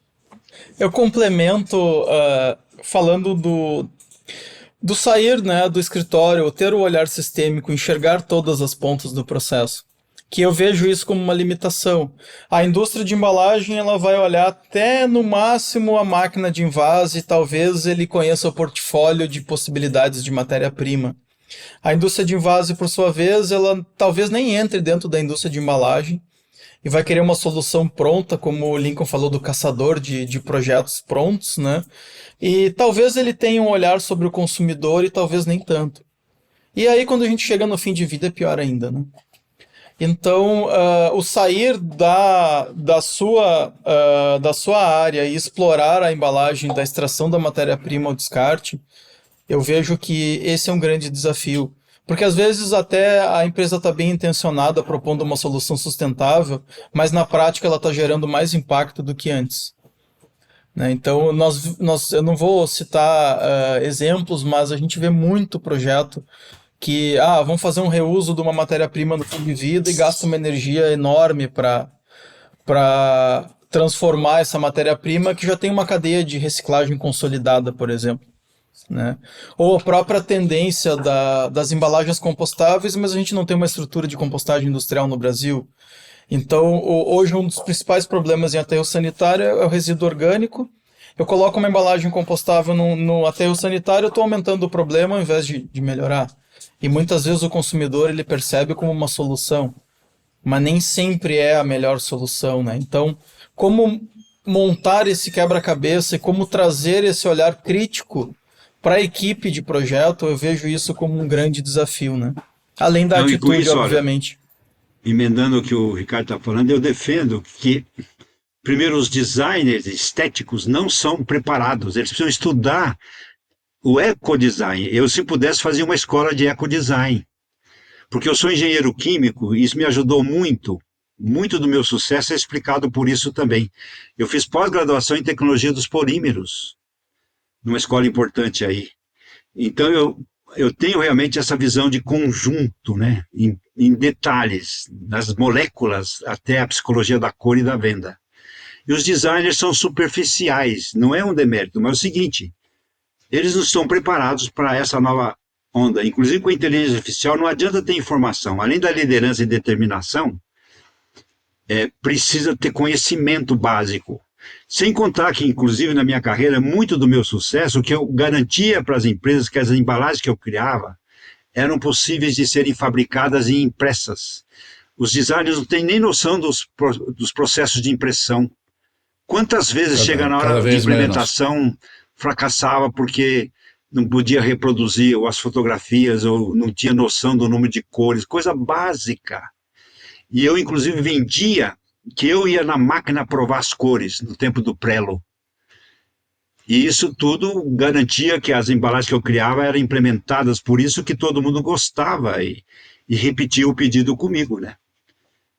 Eu complemento falando do sair, né, do escritório, ter o olhar sistêmico, enxergar todas as pontas do processo. Que eu vejo isso como uma limitação. A indústria de embalagem ela vai olhar até no máximo a máquina de envase, talvez ele conheça o portfólio de possibilidades de matéria-prima. A indústria de envase, por sua vez, ela talvez nem entre dentro da indústria de embalagem e vai querer uma solução pronta, como o Lincoln falou do caçador de projetos prontos, né? E talvez ele tenha um olhar sobre o consumidor e talvez nem tanto. E aí, quando a gente chega no fim de vida, é pior ainda, né? Então, o sair da sua área e explorar a embalagem da extração da matéria-prima ao descarte, eu vejo que esse é um grande desafio. Porque às vezes até a empresa está bem intencionada propondo uma solução sustentável, mas na prática ela está gerando mais impacto do que antes. Né? Então, eu não vou citar exemplos, mas a gente vê muito projeto que vamos fazer um reuso de uma matéria-prima no fim de vida e gasta uma energia enorme para transformar essa matéria-prima que já tem uma cadeia de reciclagem consolidada, por exemplo. Né? Ou a própria tendência das embalagens compostáveis, mas a gente não tem uma estrutura de compostagem industrial no Brasil. Então, hoje um dos principais problemas em aterro sanitário é o resíduo orgânico. Eu coloco uma embalagem compostável no aterro sanitário, eu estou aumentando o problema ao invés de melhorar. E muitas vezes o consumidor ele percebe como uma solução, mas nem sempre é a melhor solução, né? Então, como montar esse quebra-cabeça e como trazer esse olhar crítico para a equipe de projeto, eu vejo isso como um grande desafio, né? Além da atitude, isso, obviamente. Olha, emendando o que o Ricardo está falando, eu defendo que, primeiro, os designers estéticos não são preparados, eles precisam estudar o ecodesign. Eu, se pudesse, fazia uma escola de ecodesign, porque eu sou engenheiro químico e isso me ajudou muito. Muito do meu sucesso é explicado por isso também. Eu fiz pós-graduação em tecnologia dos polímeros, numa escola importante aí. Então, eu tenho realmente essa visão de conjunto, né? Em detalhes, nas moléculas, até a psicologia da cor e da venda. E os designers são superficiais, não é um demérito, mas é o seguinte, eles não estão preparados para essa nova onda. Inclusive com a inteligência artificial não adianta ter informação. Além da liderança e determinação, precisa ter conhecimento básico. Sem contar que, inclusive na minha carreira, muito do meu sucesso, que eu garantia para as empresas que as embalagens que eu criava eram possíveis de serem fabricadas e impressas. Os designers não têm nem noção dos processos de impressão. Quantas vezes chega na hora de implementação, fracassava porque não podia reproduzir as fotografias ou não tinha noção do número de cores, coisa básica. E eu, inclusive, vendia que eu ia na máquina provar as cores no tempo do Prelo. E isso tudo garantia que as embalagens que eu criava eram implementadas, por isso que todo mundo gostava e repetia o pedido comigo, né?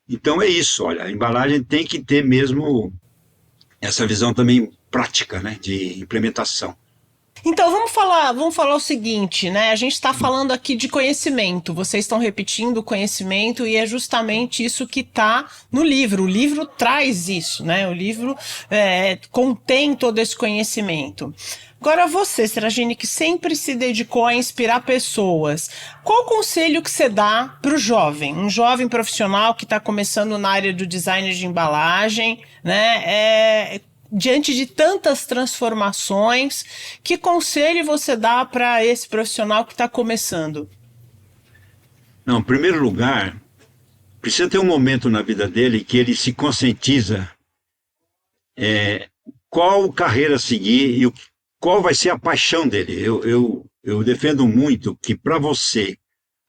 Então é isso, olha, a embalagem tem que ter mesmo essa visão também prática, né, de implementação. Então vamos falar o seguinte, né? A gente está falando aqui de conhecimento. Vocês estão repetindo o conhecimento e é justamente isso que está no livro. O livro traz isso, né? O livro contém todo esse conhecimento. Agora você, Seragine, que sempre se dedicou a inspirar pessoas, qual o conselho que você dá para o jovem? Um jovem profissional que está começando na área do design de embalagem, né? Diante de tantas transformações, que conselho você dá para esse profissional que está começando? Não, em primeiro lugar, precisa ter um momento na vida dele que ele se conscientiza qual carreira seguir e qual vai ser a paixão dele. Eu defendo muito que para você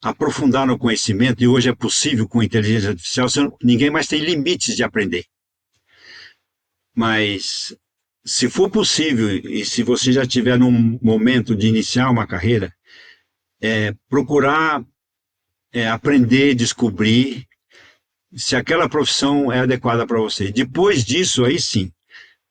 aprofundar no conhecimento, e hoje é possível com inteligência artificial, ninguém mais tem limites de aprender. Mas, se for possível, e se você já estiver num momento de iniciar uma carreira, procurar aprender, descobrir se aquela profissão é adequada para você. Depois disso, aí sim,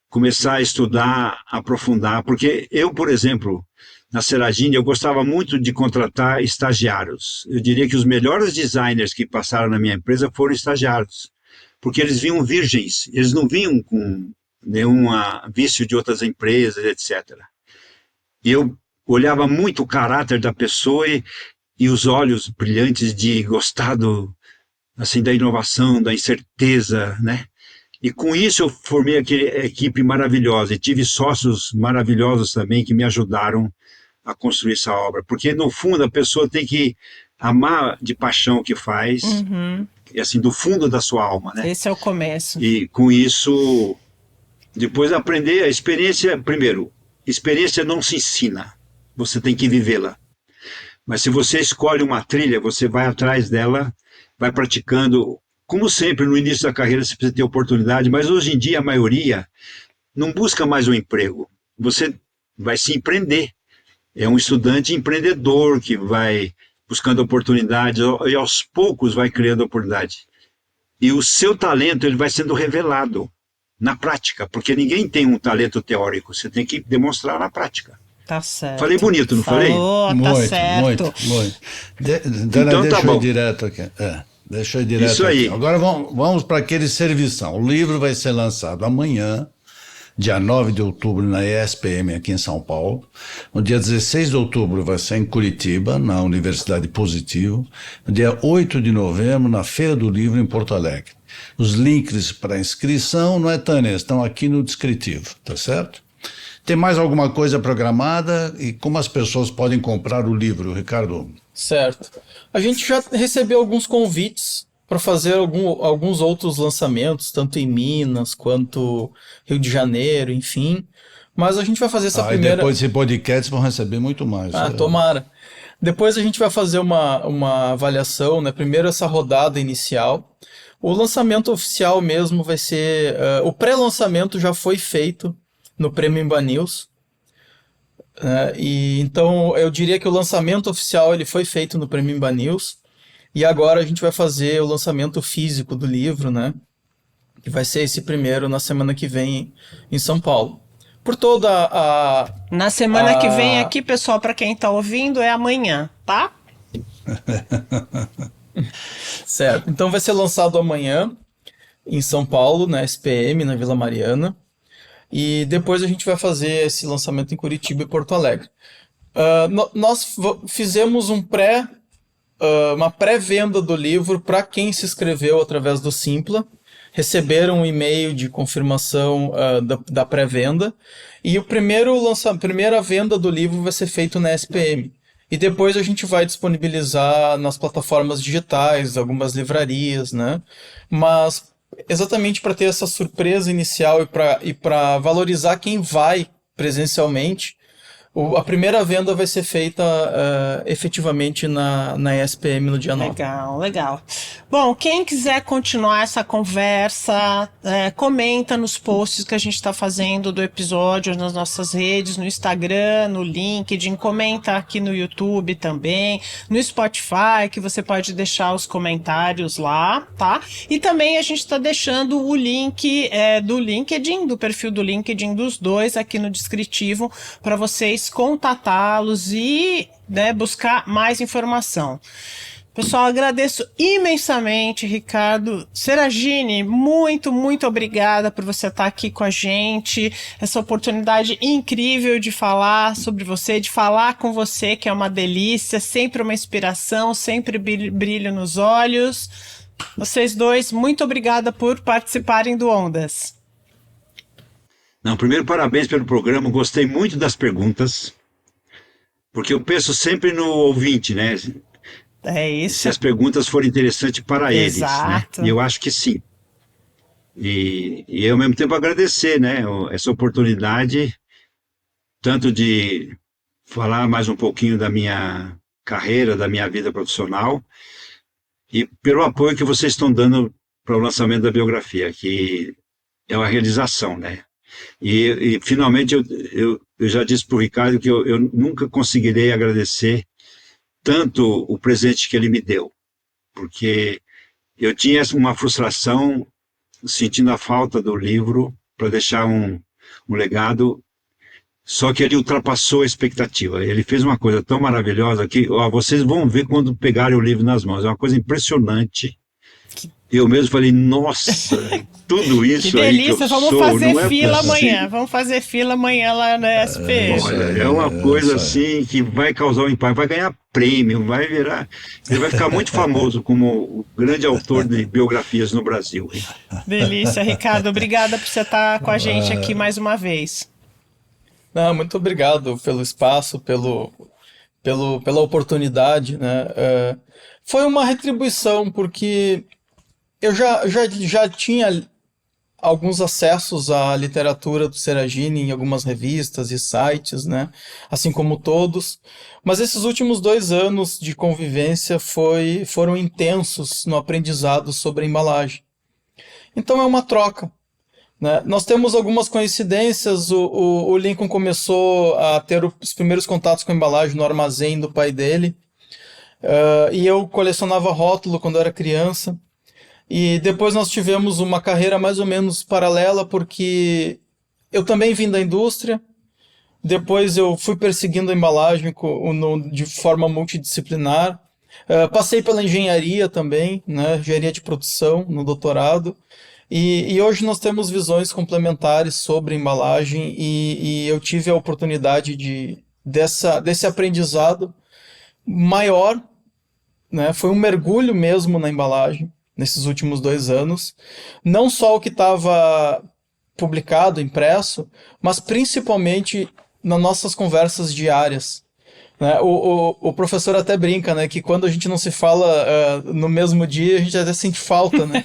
começar a estudar, aprofundar, porque eu, por exemplo, na Seragine, eu gostava muito de contratar estagiários. Eu diria que os melhores designers que passaram na minha empresa foram estagiários, porque eles vinham virgens, eles não vinham com nenhum vício de outras empresas, etc. E eu olhava muito o caráter da pessoa e os olhos brilhantes de gostar assim, da inovação, da incerteza, né? E com isso eu formei aquela equipe maravilhosa e tive sócios maravilhosos também que me ajudaram a construir essa obra. Porque, no fundo, a pessoa tem que amar de paixão o que faz, e assim, do fundo da sua alma, né? Esse é o começo. E com isso, depois aprender a experiência. Primeiro, experiência não se ensina, você tem que vivê-la. Mas se você escolhe uma trilha, você vai atrás dela, vai praticando. Como sempre, no início da carreira você precisa ter oportunidade, mas hoje em dia a maioria não busca mais um emprego. Você vai se empreender. É um estudante empreendedor que vai buscando oportunidades e aos poucos vai criando oportunidade. E o seu talento ele vai sendo revelado na prática, porque ninguém tem um talento teórico, você tem que demonstrar na prática. Tá certo. Falei bonito, não falei? Tá Muito, certo. muito. Então Deixa tá eu bom. ir direto aqui. Deixa eu ir direto Isso aí. aqui. Agora vamos para aquele servição. O livro vai ser lançado amanhã, dia 9 de outubro, na ESPM, aqui em São Paulo. No dia 16 de outubro vai ser em Curitiba, na Universidade Positivo. No dia 8 de novembro, na Feira do Livro, em Porto Alegre. Os links para inscrição, não é, Tânia? Estão aqui no descritivo, tá certo? Tem mais alguma coisa programada? E como as pessoas podem comprar o livro, Ricardo? Certo. A gente já recebeu alguns convites para fazer alguns outros lançamentos, tanto em Minas quanto Rio de Janeiro, enfim. Mas a gente vai fazer essa primeira... E depois desse podcast vão receber muito mais. Tomara. Depois a gente vai fazer uma avaliação, né? Primeiro essa rodada inicial. O lançamento oficial mesmo vai ser... o pré-lançamento já foi feito no Prêmio Imba News. E então eu diria que o lançamento oficial ele foi feito no Prêmio Imba News. E agora a gente vai fazer o lançamento físico do livro, né? Que vai ser esse primeiro na semana que vem em São Paulo. Por toda a... Na semana que vem aqui, pessoal, para quem tá ouvindo, é amanhã, tá? Certo. Então vai ser lançado amanhã em São Paulo, na SPM, na Vila Mariana. E depois a gente vai fazer esse lançamento em Curitiba e Porto Alegre. Nós fizemos uma pré-venda do livro para quem se inscreveu através do Simpla. Receberam um e-mail de confirmação da pré-venda. E a primeira venda do livro vai ser feita na SPM. E depois a gente vai disponibilizar nas plataformas digitais, algumas livrarias, né? Mas exatamente para ter essa surpresa inicial e para valorizar quem vai presencialmente, a primeira venda vai ser feita efetivamente na ESPM no dia 9. Legal. Bom, quem quiser continuar essa conversa, comenta nos posts que a gente está fazendo do episódio nas nossas redes, no Instagram, no LinkedIn, comenta aqui no YouTube também, no Spotify, que você pode deixar os comentários lá, tá? E também a gente está deixando o link do LinkedIn, do perfil do LinkedIn dos dois aqui no descritivo, para vocês vocês contatá-los e, né, buscar mais informação. Pessoal, agradeço imensamente, Ricardo. Seragini, muito, muito obrigada por você estar aqui com a gente. Essa oportunidade incrível de falar sobre você, de falar com você, que é uma delícia, sempre uma inspiração, sempre brilho nos olhos. Vocês dois, muito obrigada por participarem do Ondas. Não, primeiro, parabéns pelo programa. Gostei muito das perguntas, porque eu penso sempre no ouvinte, né? É isso. Se as perguntas forem interessantes para eles, Exato. né? E eu acho que sim. E ao mesmo tempo agradecer, né? Essa oportunidade, tanto de falar mais um pouquinho da minha carreira, da minha vida profissional, e pelo apoio que vocês estão dando para o lançamento da biografia, que é uma realização, né? E finalmente eu já disse para o Ricardo que eu nunca conseguirei agradecer tanto o presente que ele me deu, porque eu tinha uma frustração, sentindo a falta do livro para deixar um legado, só que ele ultrapassou a expectativa. Ele fez uma coisa tão maravilhosa que vocês vão ver quando pegarem o livro nas mãos. É uma coisa impressionante. Eu mesmo falei, nossa, tudo isso que aí delícia, que eu vamos sou, fazer não é fila possível. amanhã. Vamos fazer fila amanhã lá na SP. Olha, é uma coisa assim que vai causar um impacto, vai ganhar prêmio, ele vai ficar muito famoso como o grande autor de biografias no Brasil. Delícia, Ricardo. Obrigada por você estar com a gente aqui mais uma vez. Não, muito obrigado pelo espaço, pela oportunidade, né? Foi uma retribuição, porque eu já tinha alguns acessos à literatura do Seragini em algumas revistas e sites, né? Assim como todos. Mas esses últimos 2 anos de convivência foram intensos no aprendizado sobre a embalagem. Então é uma troca, né? Nós temos algumas coincidências. O Lincoln começou a ter os primeiros contatos com a embalagem no armazém do pai dele. E eu colecionava rótulo quando eu era criança. E depois nós tivemos uma carreira mais ou menos paralela, porque eu também vim da indústria. Depois eu fui perseguindo a embalagem de forma multidisciplinar. Passei pela engenharia também, né? Engenharia de produção no doutorado. E hoje nós temos visões complementares sobre embalagem, e eu tive a oportunidade desse aprendizado maior, né? Foi um mergulho mesmo na embalagem nesses últimos 2 anos. Não só o que estava publicado, impresso, mas principalmente nas nossas conversas diárias, né? O professor até brinca, né, que quando a gente não se fala no mesmo dia, a gente até sente falta, né?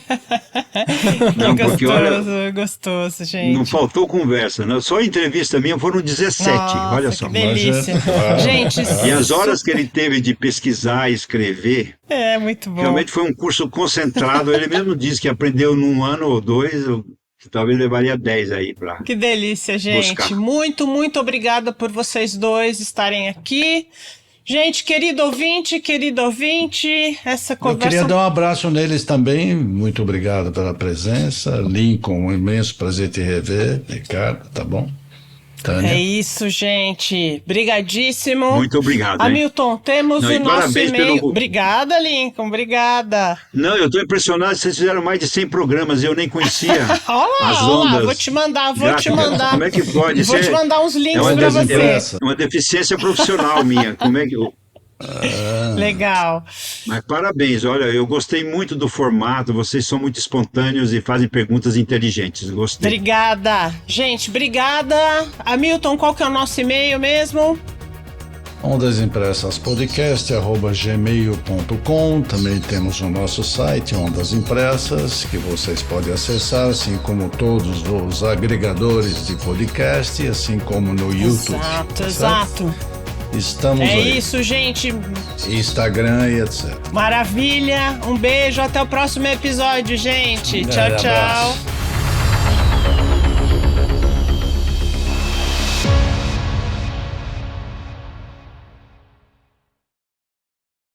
Não, porque, olha, gostoso, gente. não faltou conversa, né? Só a entrevista minha foram 17, Nossa, olha só. Que delícia. Gente, E as horas que ele teve de pesquisar e escrever, muito bom. realmente foi um curso concentrado. Ele mesmo disse que aprendeu num ano ou 2, que talvez levaria 10 aí para. Que delícia, gente. Buscar. Muito, muito obrigada por vocês dois estarem aqui. Gente, querido ouvinte, essa conversa... Eu queria dar um abraço neles também. Muito obrigado pela presença. Lincoln, um imenso prazer te rever. Ricardo, tá bom? Tânia. É isso, gente. Brigadíssimo. Muito obrigado. Hein? Hamilton, temos Não, o e nosso parabéns e-mail. pelo- Obrigada, Lincoln. Obrigada. Não, eu estou impressionado, vocês fizeram mais de 100 programas e eu nem conhecia as Olha lá, ondas. vou te mandar. gráficas. Como é que pode? Vou Isso te mandar uns links uma pra des- você. é uma deficiência profissional minha. Como é que Legal. Mas parabéns, olha, eu gostei muito do formato, vocês são muito espontâneos e fazem perguntas inteligentes, gostei. Obrigada. Gente, obrigada. Hamilton, qual que é o nosso e-mail mesmo? ondasimpressas.podcast@gmail.com. Também temos o nosso site Ondas Impressas, que vocês podem acessar, assim como todos os agregadores de podcast, assim como no YouTube. Exato, tá exato. certo? Estamos É aí. isso, gente. Instagram e etc. Maravilha. Um beijo. Até o próximo episódio, gente. Tchau, Grande tchau. abraço.